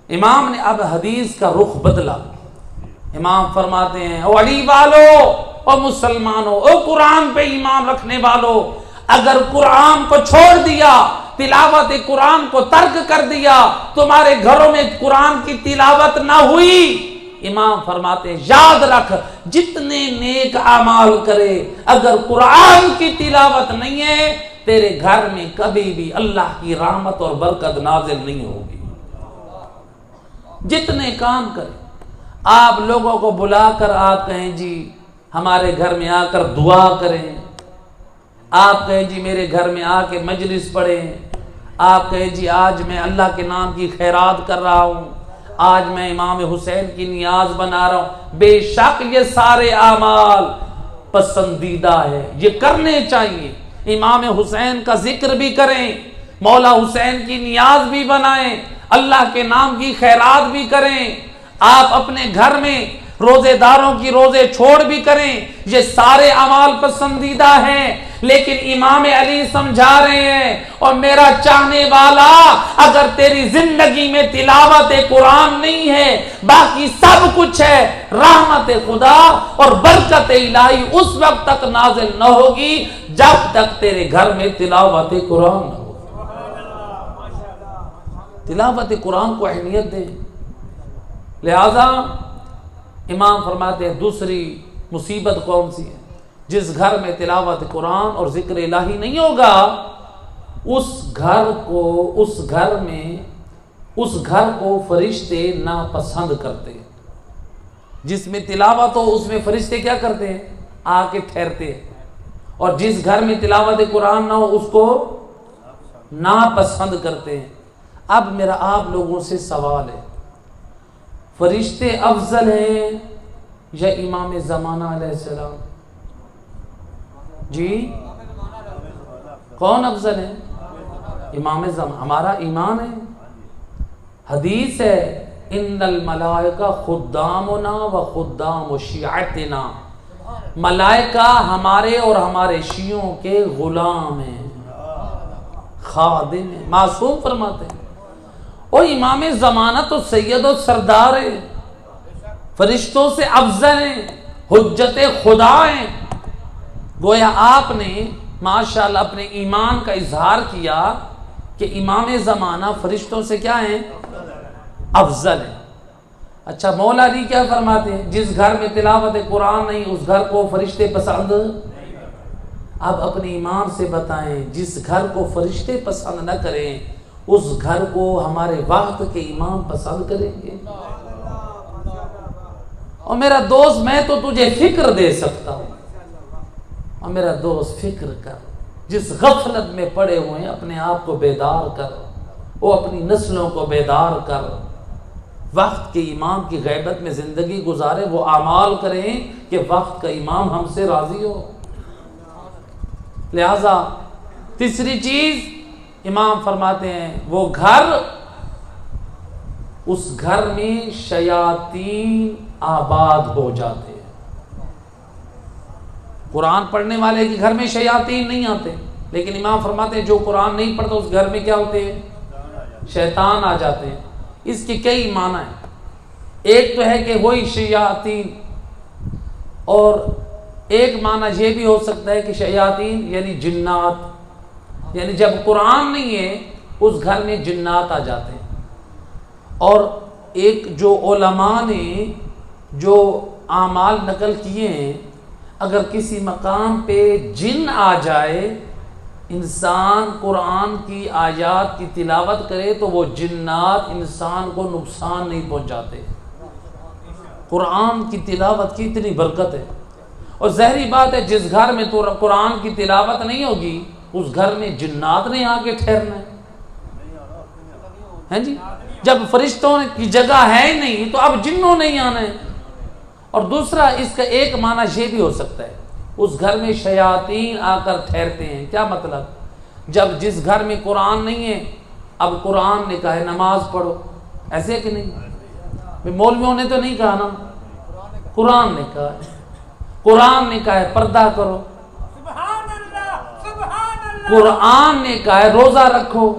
امام نے اب حدیث کا رخ بدلا، امام فرماتے ہیں او علی والو، او مسلمانوں، او قرآن پہ ایمان رکھنے والوں، اگر قرآن کو چھوڑ دیا، تلاوت قرآن کو ترک کر دیا، تمہارے گھروں میں قرآن کی تلاوت نہ ہوئی، امام فرماتے ہیں یاد رکھ جتنے نیک اعمال کرے اگر قرآن کی تلاوت نہیں ہے تیرے گھر میں کبھی بھی اللہ کی رحمت اور برکت نازل نہیں ہوگی۔ جتنے کام کریں، آپ لوگوں کو بلا کر آپ کہیں جی ہمارے گھر میں آ کر دعا کریں، آپ کہیں جی میرے گھر میں آ کے مجلس پڑھیں، آپ کہیں جی آج میں اللہ کے نام کی خیرات کر رہا ہوں، آج میں امام حسین کی نیاز بنا رہا ہوں، بے شک یہ سارے اعمال پسندیدہ ہے، یہ کرنے چاہیے۔ امام حسین کا ذکر بھی کریں، مولا حسین کی نیاز بھی بنائیں، اللہ کے نام کی خیرات بھی کریں، آپ اپنے گھر میں روزے داروں کی روزے چھوڑ بھی کریں، یہ سارے اعمال پسندیدہ ہیں۔ لیکن امام علی سمجھا رہے ہیں اور میرا چاہنے والا اگر تیری زندگی میں تلاوت قرآن نہیں ہے باقی سب کچھ ہے، رحمت خدا اور برکت الہی اس وقت تک نازل نہ ہوگی جب تک تیرے گھر میں تلاوت قرآن نہ ہو۔ تلاوت قرآن کو اہمیت دیں۔ لہذا امام فرماتے ہیں دوسری مصیبت کون سی ہے؟ جس گھر میں تلاوت قرآن اور ذکر الہی نہیں ہوگا اس گھر کو فرشتے ناپسند کرتے ہیں۔ جس میں تلاوت ہو اس میں فرشتے کیا کرتے ہیں؟ آ کے ٹھہرتے ہیں، اور جس گھر میں تلاوت قرآن نہ ہو اس کو ناپسند کرتے ہیں۔ اب میرا آپ لوگوں سے سوال ہے، فرشتے افضل ہیں یا امام زمانہ علیہ السلام؟ جی کون افضل ہے؟ امام زمانہ۔ ہمارا ایمان ہے، حدیث ہے ان الملائکہ خدامنا و خدام شیعتنا، ملائکہ ہمارے اور ہمارے شیعوں کے غلام ہیں، خادم ہیں۔ معصوم فرماتے ہیں اور امام زمانہ تو سید و سردار ہے، فرشتوں سے افضل ہیں، حجت خدا ہیں۔ گویا آپ نے ماشاءاللہ اپنے ایمان کا اظہار کیا کہ امام زمانہ فرشتوں سے کیا ہیں؟ افضل ہیں۔ اچھا مولا علی کیا فرماتے ہیں؟ جس گھر میں تلاوت قرآن نہیں اس گھر کو فرشتے پسند۔ اب اپنے ایمان سے بتائیں جس گھر کو فرشتے پسند نہ کریں اس گھر کو ہمارے وقت کے امام پسند کریں گے؟ اور میرا دوست میں تو تجھے فکر دے سکتا ہوں، اور میرا دوست فکر کر، جس غفلت میں پڑے ہوئے ہیں اپنے آپ کو بیدار کر، وہ اپنی نسلوں کو بیدار کر، وقت کے امام کی غیبت میں زندگی گزارے، وہ اعمال کریں کہ وقت کا امام ہم سے راضی ہو۔ لہذا تیسری چیز امام فرماتے ہیں وہ گھر، اس گھر میں شیاطین آباد ہو جاتے ہیں۔ قرآن پڑھنے والے کے گھر میں شیاطین نہیں آتے، لیکن امام فرماتے ہیں جو قرآن نہیں پڑھتا اس گھر میں کیا ہوتے ہیں؟ شیطان آ جاتے ہیں۔ اس کے کئی معنی ہیں، ایک تو ہے کہ وہی شیاطین، اور ایک معنی یہ بھی ہو سکتا ہے کہ شیاطین یعنی جنات، یعنی جب قرآن نہیں ہے اس گھر میں جنات آ جاتے ہیں۔ اور ایک جو علماء نے جو اعمال نقل کیے ہیں، اگر کسی مقام پہ جن آ جائے انسان قرآن کی آیات کی تلاوت کرے تو وہ جنات انسان کو نقصان نہیں پہنچاتے۔ قرآن کی تلاوت کی اتنی برکت ہے، اور ظاہری بات ہے جس گھر میں تو قرآن کی تلاوت نہیں ہوگی اس گھر میں جنات نے آ کے ٹھہرنا ہے جی۔ جب فرشتوں کی جگہ ہے نہیں تو اب جنوں نہیں آنا ہے، اور دوسرا اس کا ایک معنی یہ بھی ہو سکتا ہے اس گھر میں شیاطین آ کر ٹھہرتے ہیں. کیا مطلب؟ جب جس گھر میں قرآن نہیں ہے اب قرآن نے کہا ہے نماز پڑھو، ایسے کہ نہیں؟ مولویوں نے تو نہیں کہا نا، قرآن نے کہا ہے. قرآن نے کہا ہے پردہ کرو، قرآن نے کہا ہے روزہ رکھو،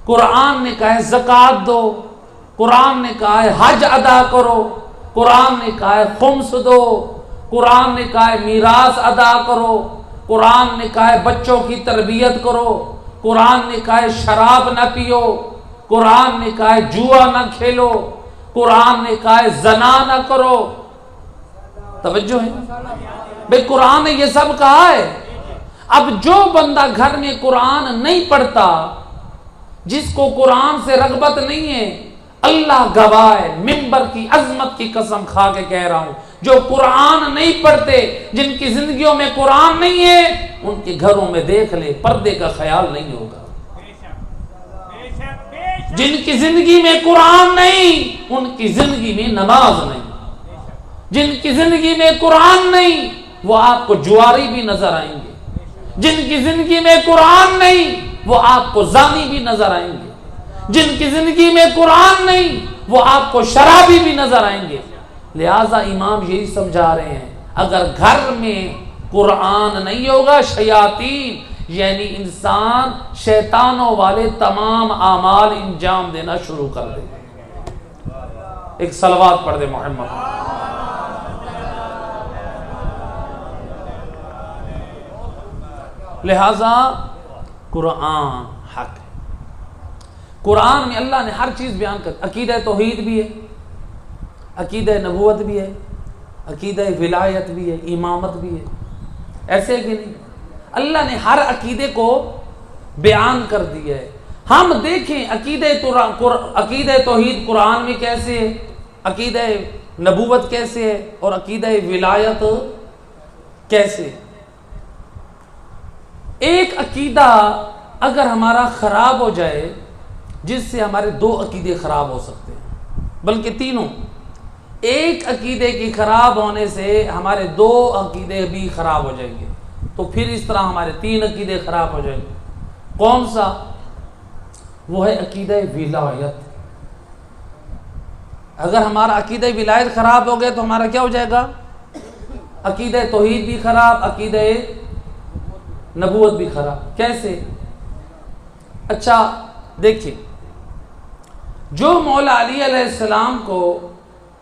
قرآن نے کہا ہے زکوٰۃ دو، قرآن نے کہا ہے حج ادا کرو، قرآن نے کہا ہے خمس دو، قرآن نے کہا ہے میراث ادا کرو، قرآن نے کہا ہے بچوں کی تربیت کرو، قرآن نے کہا ہے شراب نہ پیو، قرآن نے کہا ہے جوا نہ کھیلو، قرآن نے کہا ہے زنا نہ کرو. توجہ ہے بھئی، قرآن نے یہ سب کہا ہے. اب جو بندہ گھر میں قرآن نہیں پڑھتا، جس کو قرآن سے رغبت نہیں ہے، اللہ گواہ ہے، منبر کی عظمت کی قسم کھا کے کہہ رہا ہوں، جو قرآن نہیں پڑھتے، جن کی زندگیوں میں قرآن نہیں ہے، ان کے گھروں میں دیکھ لے پردے کا خیال نہیں ہوگا. جن کی زندگی میں قرآن نہیں، ان کی زندگی میں نماز نہیں. جن کی زندگی میں قرآن نہیں، وہ آپ کو جواری بھی نظر آئیں گے. جن کی زندگی میں قرآن نہیں، وہ آپ کو زانی بھی نظر آئیں گے. جن کی زندگی میں قرآن نہیں، وہ آپ کو شرابی بھی نظر آئیں گے. لہٰذا امام یہی سمجھا رہے ہیں اگر گھر میں قرآن نہیں ہوگا، شیاطین یعنی انسان شیطانوں والے تمام اعمال انجام دینا شروع کر دے. ایک صلوات پڑھ دے محمد. لہذا قرآن حق ہے. قرآن میں اللہ نے ہر چیز بیان کر، عقیدہ توحید بھی ہے، عقیدہ نبوت بھی ہے، عقیدہ ولایت بھی ہے، امامت بھی ہے. ایسے کہ نہیں؟ اللہ نے ہر عقیدے کو بیان کر دیا ہے. ہم دیکھیں عقیدہ توحید قرآن میں کیسے ہے، عقیدہ نبوت کیسے ہے، اور عقیدہ ولایت کیسے ہے. ایک عقیدہ اگر ہمارا خراب ہو جائے، جس سے ہمارے دو عقیدے خراب ہو سکتے ہیں، بلکہ تینوں. ایک عقیدے کی خراب ہونے سے ہمارے دو عقیدے بھی خراب ہو جائیں گے، تو پھر اس طرح ہمارے تین عقیدے خراب ہو جائیں گے. کون سا؟ وہ ہے عقیدہ ولایت. اگر ہمارا عقیدہ ولایت خراب ہو گیا تو ہمارا کیا ہو جائے گا؟ عقیدہ توحید بھی خراب، عقیدہ نبوت بھی خراب. کیسے؟ اچھا دیکھیں، جو مولا علی علیہ السلام کو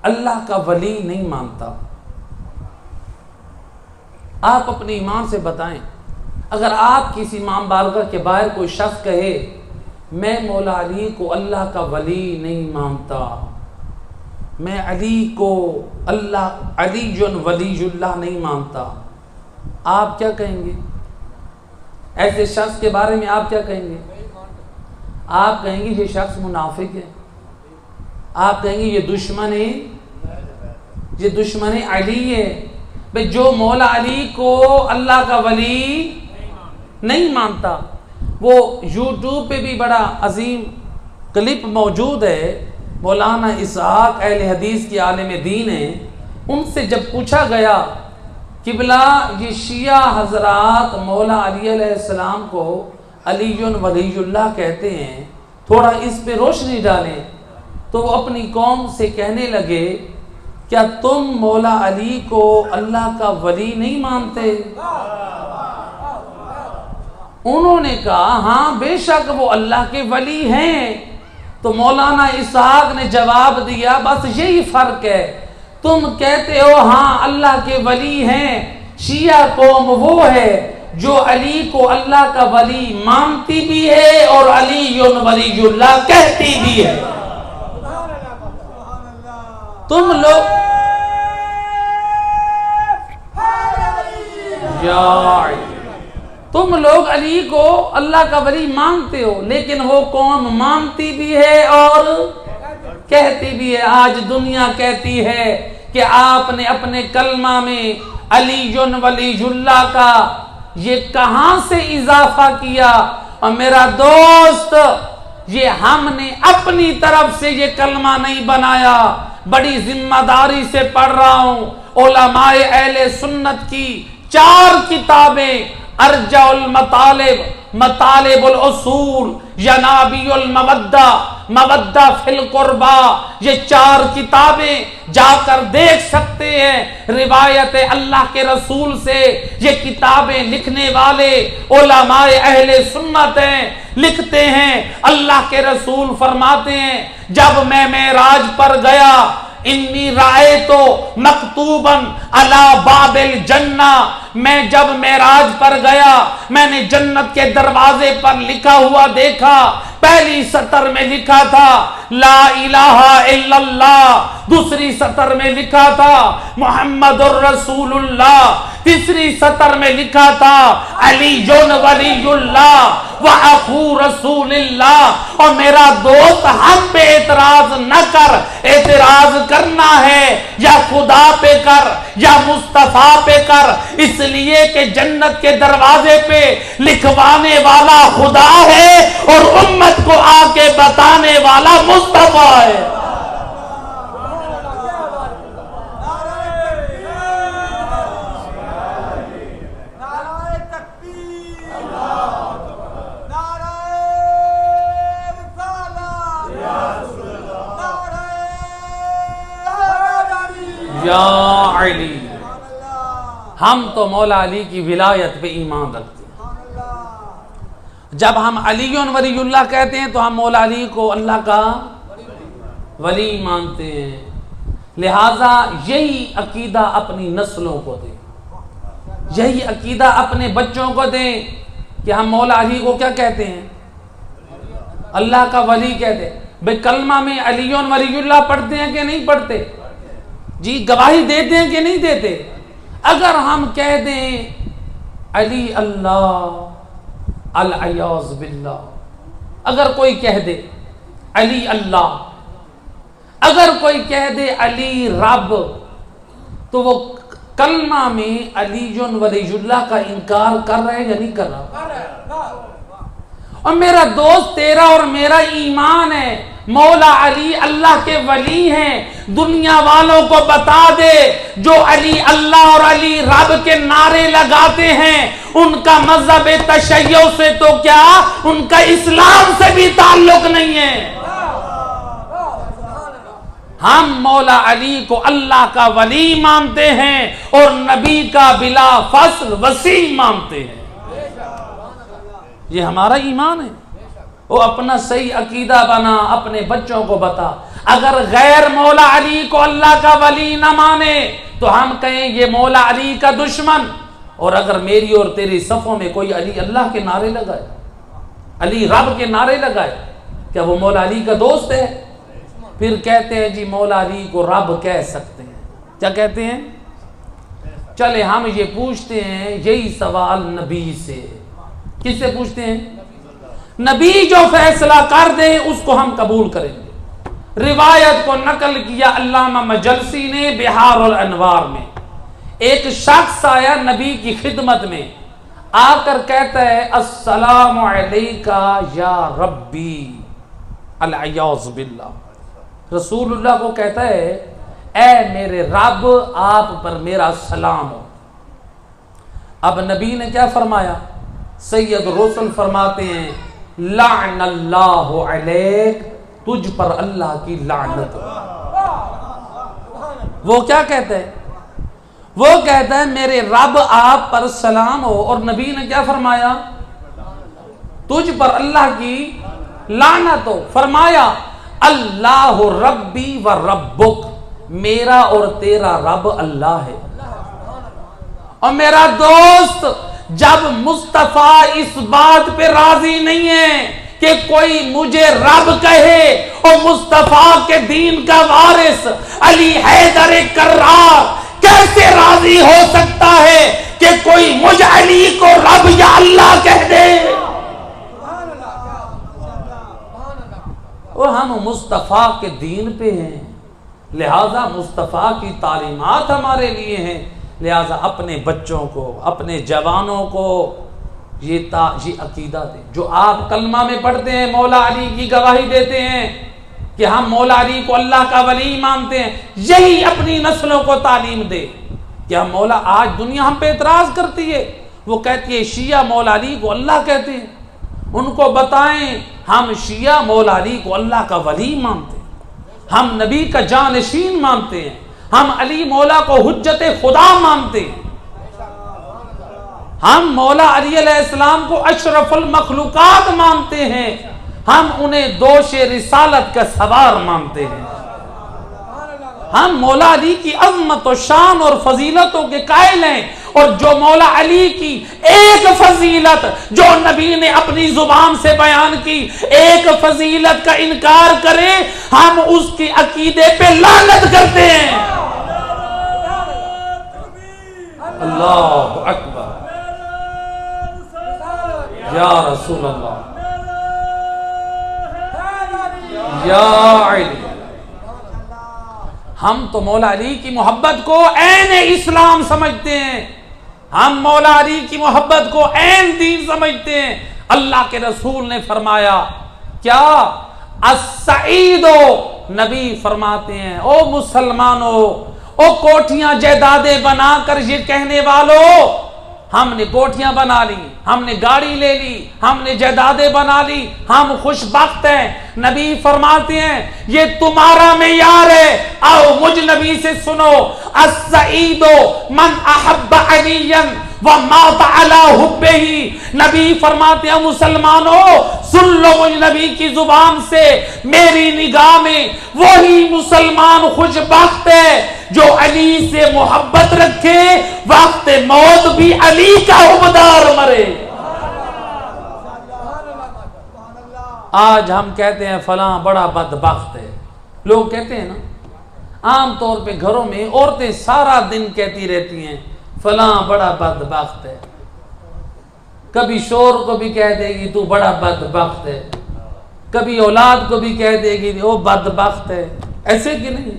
اللہ کا ولی نہیں مانتا، آپ اپنے ایمان سے بتائیں، اگر آپ کسی امام بارگاہ کے باہر کوئی شخص کہے میں مولا علی کو اللہ کا ولی نہیں مانتا، میں علی کو علی ولی اللہ نہیں مانتا، آپ کیا کہیں گے؟ ایسے شخص کے بارے میں آپ کیا کہیں گے؟ آپ کہیں گے یہ شخص منافق ہے، آپ کہیں گے یہ دشمن علی ہے. بھئی جو مولا علی کو اللہ کا ولی نہیں مانتا، وہ یوٹیوب پہ بھی بڑا عظیم کلپ موجود ہے، مولانا اسحاق اہل حدیث کی عالم دین ہیں. ان سے جب پوچھا گیا قبلہ یہ شیعہ حضرات مولا علی علیہ السلام کو علی ولی اللہ کہتے ہیں، تھوڑا اس پہ روشنی ڈالیں، تو وہ اپنی قوم سے کہنے لگے کیا تم مولا علی کو اللہ کا ولی نہیں مانتے؟ انہوں نے کہا ہاں بے شک وہ اللہ کے ولی ہیں. تو مولانا اسحاق نے جواب دیا بس یہی فرق ہے، تم کہتے ہو ہاں اللہ کے ولی ہیں، شیعہ قوم وہ ہے جو علی کو اللہ کا ولی مانتی بھی ہے اور علی ولی اللہ کہتی بھی ہے. تم لوگ علی کو اللہ کا ولی مانتے ہو، لیکن وہ قوم مانتی بھی ہے اور کہتی بھی ہے. آج دنیا کہتی ہے کہ آپ نے اپنے کلمہ میں علی ولی اللہ کا یہ کہاں سے اضافہ کیا؟ اور میرا دوست، یہ ہم نے اپنی طرف سے یہ کلمہ نہیں بنایا، بڑی ذمہ داری سے پڑھ رہا ہوں، علماء اہل سنت کی 4 کتابیں، ارجع المطالب، مطالب الاصول، ینابیع المودہ، مودہ فی القربہ، یہ 4 کتابیں جا کر دیکھ سکتے ہیں۔ روایت اللہ کے رسول سے یہ کتابیں لکھنے والے علماء اہل سنت ہیں، لکھتے ہیں اللہ کے رسول فرماتے ہیں جب میں معراج پر گیا، انی رأیت مکتوبا علی باب الجنہ، میں جب معراج پر گیا میں نے جنت کے دروازے پر لکھا ہوا دیکھا، پہلی سطر میں لکھا تھا لا الہ الا اللہ، دوسری سطر میں لکھا تھا محمد الرسول اللہ، تیسری سطر میں لکھا تھا علی ولی اللہ واخو رسول اللہ۔ اور میرا دوست حق پہ اعتراض نہ کر، اعتراض کرنا ہے یا خدا پہ کر یا مصطفیٰ پہ کر، اس لیے کہ جنت کے دروازے پہ لکھوانے والا خدا ہے اور امت کو آ کے بتانے والا مصطفیٰ ہے۔ یا علی، ہم تو مولا علی کی ولایت پہ ایمان رکھتے ہیں۔ جب ہم علی ولی اللہ کہتے ہیں تو ہم مولا علی کو اللہ کا ولی مانتے ہیں، لہٰذا یہی عقیدہ اپنی نسلوں کو دیں، یہی عقیدہ اپنے بچوں کو دیں کہ ہم مولا علی کو کیا کہتے ہیں؟ اللہ کا ولی کہتے ہیں۔ بھئی کلمہ میں علی ولی اللہ پڑھتے ہیں کہ نہیں پڑھتے؟ جی گواہی دیتے ہیں کہ نہیں دیتے؟ اگر ہم کہہ دیں علی اللہ العیاذ باللہ، اگر کوئی کہہ دے علی اللہ، اگر کوئی کہہ دے علی رب، تو وہ کلمہ میں علی ولی اللہ کا انکار کر رہے یا نہیں کر رہا؟ اور میرا دوست تیرا اور میرا ایمان ہے مولا علی اللہ کے ولی ہیں۔ دنیا والوں کو بتا دے جو علی اللہ اور علی رب کے نعرے لگاتے ہیں ان کا مذہب تشیع سے تو کیا ان کا اسلام سے بھی تعلق نہیں ہے۔ ہم مولا علی کو اللہ کا ولی مانتے ہیں اور نبی کا بلا فصل وسیع مانتے ہیں، یہ ہمارا ایمان ہے۔ وہ اپنا صحیح عقیدہ بنا، اپنے بچوں کو بتا۔ اگر غیر مولا علی کو اللہ کا ولی نہ مانے تو ہم کہیں یہ مولا علی کا دشمن، اور اگر میری اور تیری صفوں میں کوئی علی اللہ کے نعرے لگائے، علی رب کے نعرے لگائے، کیا وہ مولا علی کا دوست ہے؟ پھر کہتے ہیں جی مولا علی کو رب کہہ سکتے ہیں، کیا کہتے ہیں؟ چلے ہم یہ پوچھتے ہیں یہی سوال نبی سے، کس سے پوچھتے ہیں؟ نبی جو فیصلہ کر دے اس کو ہم قبول کریں گے۔ روایت کو نقل کیا علامہ مجلسی نے بہار الانوار میں، ایک شخص آیا نبی کی خدمت میں، آ کر کہتا ہے السلام علیکہ یا ربی العیاذ باللہ۔ رسول اللہ کو کہتا ہے اے میرے رب آپ پر میرا سلام ہو۔ اب نبی نے کیا فرمایا؟ سید رسول فرماتے ہیں لعن اللہ علیک، تجھ پر اللہ کی لعنت ہو۔ وہ کیا کہتا ہے؟ وہ کہتا ہے میرے رب آپ پر سلام ہو، اور نبی نے کیا فرمایا؟ تجھ پر اللہ کی لعنت ہو۔ فرمایا اللہ ربی و ربک، میرا اور تیرا رب اللہ ہے۔ اور میرا دوست جب مصطفیٰ اس بات پہ راضی نہیں ہے کہ کوئی مجھے رب کہے اور مصطفیٰ کے دین کا وارث علی حیدر کرار کیسے راضی ہو سکتا ہے کہ کوئی مجھ علی کو رب یا اللہ کہہ دے؟ اور ہم مصطفیٰ کے دین پہ ہیں، لہذا مصطفیٰ کی تعلیمات ہمارے لیے ہیں، لہذا اپنے بچوں کو اپنے جوانوں کو یہ عقیدہ دیں۔ جو آپ کلمہ میں پڑھتے ہیں مولا علی کی گواہی دیتے ہیں، کہ ہم مولا علی کو اللہ کا ولی مانتے ہیں، یہی اپنی نسلوں کو تعلیم دے کہ ہم مولا، آج دنیا ہم پہ اعتراض کرتی ہے، وہ کہتی ہے شیعہ مولا علی کو اللہ کہتے ہیں، ان کو بتائیں ہم شیعہ مولا علی کو اللہ کا ولی مانتے ہیں، ہم نبی کا جانشین مانتے ہیں، ہم علی مولا کو حجت خدا مانتے ہیں، ہم مولا علی علیہ السلام کو اشرف المخلوقات مانتے ہیں، ہم انہیں دوش رسالت کا سوار مانتے ہیں، ہم مولا علی کی عظمت و شان اور فضیلتوں کے قائل ہیں، اور جو مولا علی کی ایک فضیلت جو نبی نے اپنی زبان سے بیان کی، ایک فضیلت کا انکار کرے ہم اس کے عقیدے پہ لعنت کرتے ہیں۔ اللہ اکبر، یا رسول اللہ، یا علی۔ ہم تو مولا علی کی محبت کو عین اسلام سمجھتے ہیں، ہم مولا علی کی محبت کو عین دین سمجھتے ہیں۔ اللہ کے رسول نے فرمایا کیا؟ السعیدو، نبی فرماتے ہیں او مسلمانوں، او کوٹھیاں جائیدادیں بنا کر یہ کہنے والوں ہم نے کوٹھیاں بنا لی، ہم نے گاڑی لے لی، ہم نے جائیدادیں بنا لی، ہم خوش بخت ہیں، نبی فرماتے ہیں یہ تمہارا معیار ہے، آؤ مجھ نبی سے سنو، السعید من احب علیا ومات علی حبہ۔ نبی فرماتے ہیں مسلمانوں سن لو مجھ نبی کی زبان سے، میری نگاہ میں وہی مسلمان خوش بخت ہے جو علی سے محبت رکھے، وقت موت بھی علی کا حبدار مرے۔ آج ہم کہتے ہیں فلاں بڑا بدبخت ہے، لوگ کہتے ہیں نا، عام طور پہ گھروں میں عورتیں سارا دن کہتی رہتی ہیں فلاں بڑا بدبخت ہے، کبھی شور کو بھی کہہ دے گی تو بڑا بدبخت ہے، کبھی اولاد کو بھی کہہ دے گی وہ بدبخت ہے، ایسے کہ نہیں؟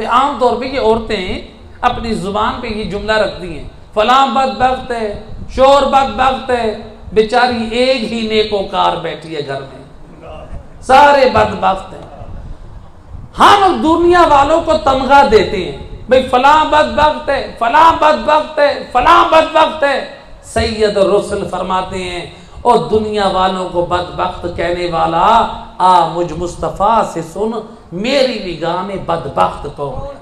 عام طور پہ یہ عورتیں اپنی زبان پہ یہ جملہ رکھتی ہیں فلاں بدبخت ہے، شور بدبخت ہے، بیچاری ایک ہی نیکوکار بیٹھی ہے گھر میں، سارے بدبخت ہیں۔ ہم دنیا والوں کو تمغہ دیتے ہیں بھئی فلاں بدبخت ہے، فلاں بدبخت ہے، فلاں بدبخت ہے۔ سید الرسل فرماتے ہیں اور دنیا والوں کو بدبخت کہنے والا آ مجھ مصطفیٰ سے سن، میری نگاہ میں بدبخت کون ہے؟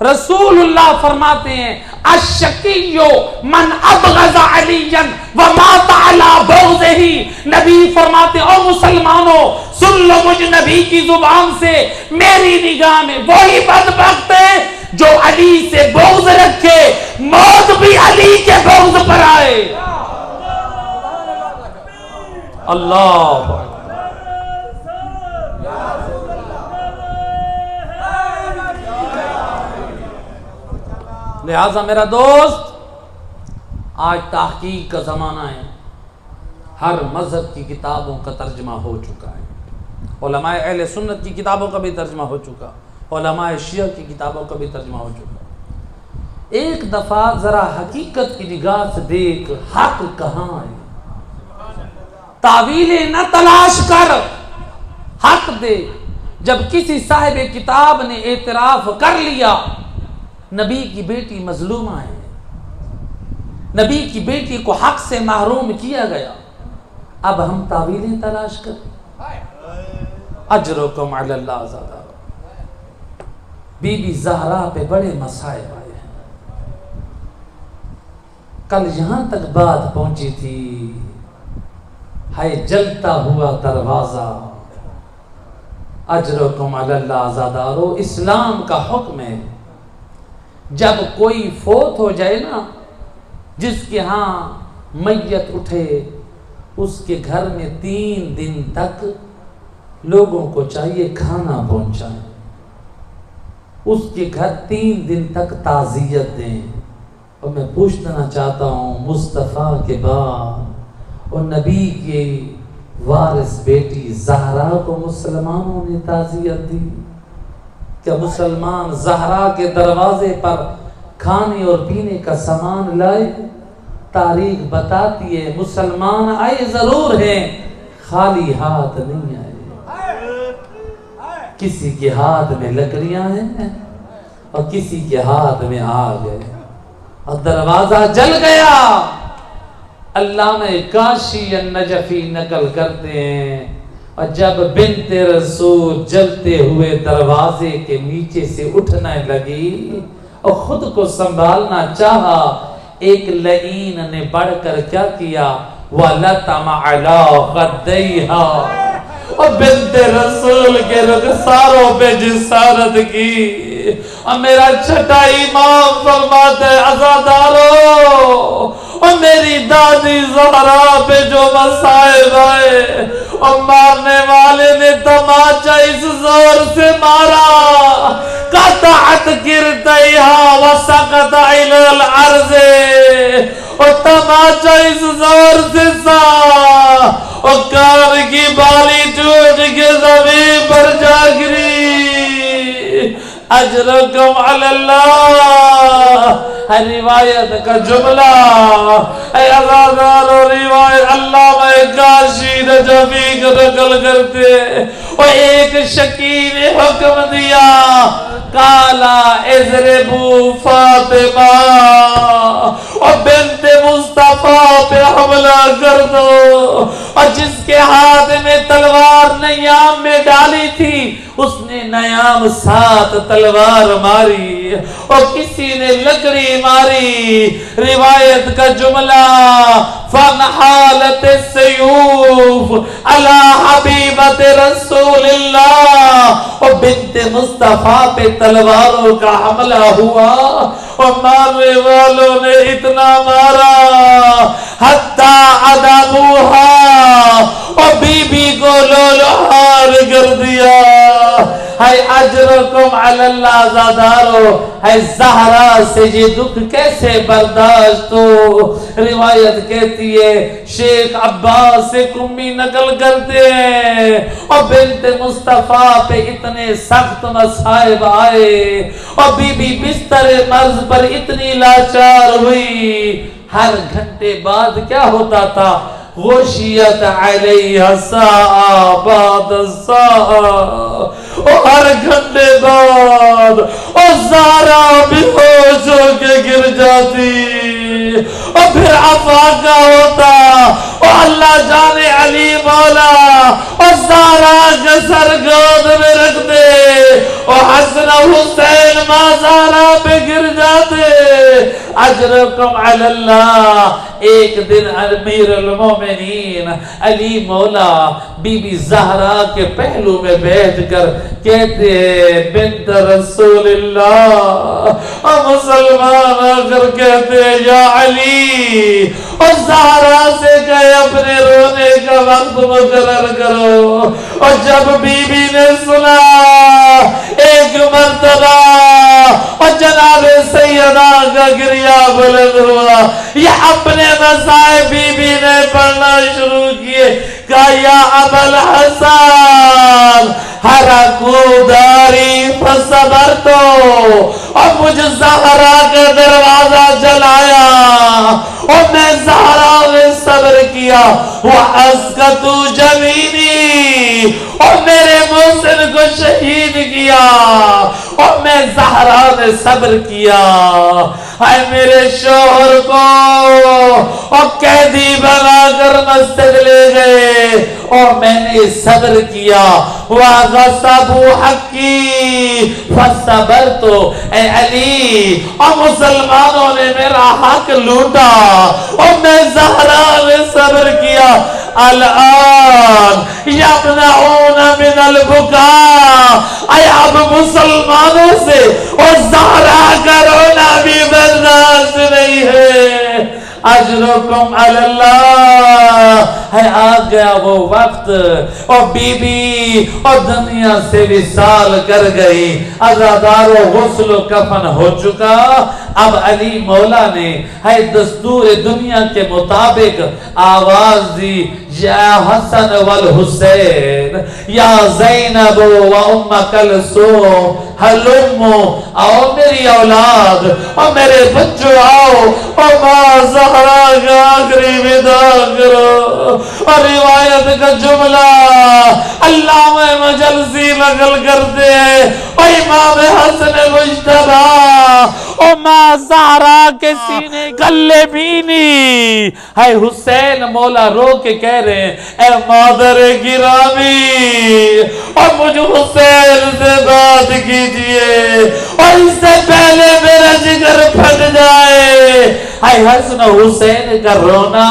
رسول اللہ فرماتے ہیں الشقی من ابغض علیا ومات علی بغضہ۔ نبی فرماتے ہیں او مسلمانوں سن لو مجھ نبی کی زبان سے، میری نگاہ میں وہی بدبخت ہے جو علی سے بغض رکھے، موت بھی علی کے بغض پر آئے۔ اللہ لہذا میرا دوست، آج تحقیق کا زمانہ ہے، ہر مذہب کی کتابوں کا ترجمہ ہو چکا ہے، علماء اہل سنت کی کتابوں کا بھی ترجمہ ہو چکا، علماء شیعہ کی کتابوں کا بھی ترجمہ ہو چکا۔ ایک دفعہ ذرا حقیقت کی نگاہ سے دیکھ حق کہاں ہے، تعویلیں نہ تلاش کر، حق دے۔ جب کسی صاحب کتاب نے اعتراف کر لیا نبی کی بیٹی مظلومہ ہے، نبی کی بیٹی کو حق سے محروم کیا گیا، اب ہم تعویلیں تلاش کریں؟ اجرکم علی اللہ زادہ۔ بی بی زہرا پہ بڑے مصائب آئے ہیں، کل یہاں تک بات پہنچی تھی، ہے جلتا ہوا دروازہ، اجرکم علی اللہ زادہ۔ اسلام کا حکم ہے جب کوئی فوت ہو جائے نا، جس کے ہاں میت اٹھے، اس کے گھر میں 3 دن تک لوگوں کو چاہیے کھانا پہنچائیں، اس کے گھر 3 دن تک تعزیت دیں۔ اور میں پوچھنا چاہتا ہوں مصطفیٰ کے بعد اور نبی کے وارث بیٹی زہرا کو مسلمانوں نے تعزیت دی؟ کیا مسلمان زہرا کے دروازے پر کھانے اور پینے کا سامان لائے؟ تاریخ بتاتی ہے مسلمان آئے ضرور ہیں، خالی ہاتھ نہیں آئے۔ کسی کے ہاتھ میں لکڑیاں ہیں اور کسی کے ہاتھ میں آگ ہے اور دروازہ جل گیا. علامہ کاشی النجفی نقل کرتے ہیں اور جب بنت رسول جلتے ہوئے دروازے کے نیچے سے اٹھنے لگی اور خود کو سنبھالنا چاہا, ایک لعین نے بڑھ کر کیا کیا, وَلَتَمَ عَلَىٰ خَدَّيْهَا, اور بنت رسول کے رخساروں پہ جسارت کی. اور میرا چھٹا امام فرماتے ہیں عزادارو, اور میری دادی زہرا پہ جو مصائب آئے, اور مارنے والے نے تماچا اس زور سے مارا, قطعت کرتیہا وسقط علی الارض, اور تماچا اس زور سے سا اور کار کی بالی ٹوٹ کے زمین پر جا گری. اجرکم علی اللہ, ہے روایت کا جملہ, اے عزادار و روایت علامہ کاشی نجفی کو نقل کرتے. اور ایک شکی نے حکم دیا, کالا اضربوا فاطمہ, اور بنت مصطفیٰ پہ حملہ کر دو. اور جس کے ہاتھ میں تلوار نیام میں ڈالی تھی اس نے نیام 7 تلوار ماری اور کسی نے لکڑی ماری. روایت کا جملہ, فَنْحَالَتِ السَّيُوفُ عَلَىٰ حَبِيبَةِ رَسُولِ اللَّهِ, اور بنت مصطفیٰ پہ تلواروں کا حملہ ہوا اور مارنے والوں نے اتنا مارا حتی عَدَبُوهَا, اور بی بی کو لولہار کر دیا. ہے اجرکم علی اللہ زادارو, ہے زہرا سے یہ دکھ کیسے برداشت ہو. روایت کہتی ہے شیخ عباس سے کمی نقل کرتے ہیں, اور بنت مصطفیٰ پہ اتنے سخت مصائب آئے اور بی بی بستر مرض پر اتنی لاچار ہوئی. ہر گھنٹے بعد کیا ہوتا تھا, غشیت علیہ ساعہ بعد ساعہ, اور ہر گھنٹے بعد اور زہرا بے ہوش ہو کے گر جاتی اور پھر افاقہ ہوتا اور اللہ جانے علی مولا اور زہرا کے سر گود میں رکھ دے اور حسن حسین ماں زہرا پہ گر جاتے. اجرکم علی اللہ. ایک دن امیر المومنین علی مولا بی بی زہرا کے پہلو میں بیٹھ کر کہتے ہیں بنت رسول اللہ, اور مسلمان آ کر کہتے ہیں یا علی, اور زہرا سے کہے اپنے رونے کا وقت مقرر کرو. اور جب بی بی نے سنا ایک مرتبہ اور جناب سیدہ کا گریہ بلند ہوا, یہ اپنے مسائب بی بی نے پڑھنا شروع کیے. کہا یا ابا الحسن حرکو داری فصبرتو, اور مجھ زہرا کا دروازہ جلایا اور میں زہرا نے صبر کیا. وَأَسْقَطُ جَمِينِي, اور میرے محسن کو شہید کیا اور میں زہرا نے صبر کیا. اے میرے شوہر کو اور قیدی بنا کر مسجد لے گئے اور میں نے صبر کیا. وَغَصَبُوا حَقِّي فَصَبَرْتُ, اے علی اور مسلمانوں نے میرا حق لوٹا اور میں زہرا نے صبر کیا. الان یمنعون من البکاء, اے اب مسلمانوں سے اور زہرا کا رونا بھی برداشت نہیں ہے. اجرکم علی اللہ. ہے آ گیا وہ وقت اور بی بی اور دنیا سے وصال کر گئی. عزادار و غسل و کفن ہو چکا. اب علی مولا نے ہے دستور دنیا کے مطابق آواز دی یا حسن والحسین, یا زینب و ام کلثوم ہلمو، آؤ میری اولاد اور میرے بچوں آؤ، اور ماں زہرا کا آخری ودا کرو۔ اور روایت کا جملہ علامہ مجلسی نقل کرتے ہیں، اور امام حسن مجتبی اور ماں زہرا کے سینے گلے بینی، ہے حسین مولا رو کے کہہ رہے ہیں اے مادر گرامی، اور مجھ حسین سے بات کیجئے، اور اس سے پہلے میرا جگر پھٹ جائے۔ ہے حسن حسین کا رونا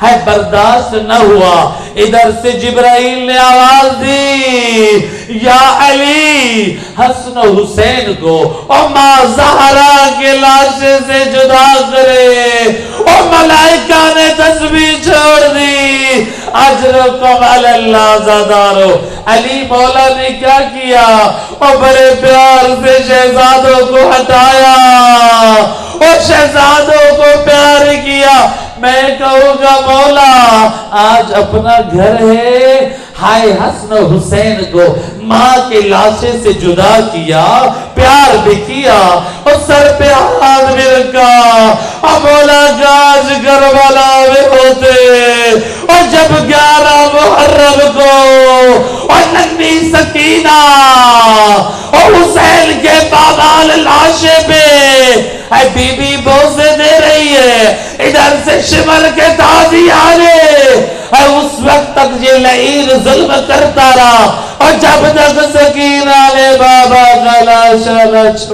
ہے برداشت نہ ہوا، ادھر سے جبرائیل نے آواز دی یا علی حسن حسین کو اور ماں زہرا کے لاشے سے جدا کرے، اور ملائکہ نے تسبیح چھوڑ دی، اجرکم علی اللہ زادارو۔ علی مولا نے کیا کیا، اور بڑے پیار سے شہزادوں کو ہٹایا اور شہزادوں کو پیار کیا۔ میں کہوں گا مولا آج اپنا گھر ہے، ہائے حسن حسین کو ماں کے لاشے سے جدا کیا، پیار بھی کیا اور سر پہ ہاتھ بھی رکھا، اور مولا کاش کربلا میں ہوتے، اور جب 11 محرم کو اور ننھی سکینہ اور حسین کے پامال لاشے پہ اے بی بی بوسے دے رہی ہے، ادھر سے شمر کے تازی آنے، اس وقت تک یہ لعین ظلم کرتا رہا، اور جب تک سکینہ نے بابا کا لاشا نہ چھوڑا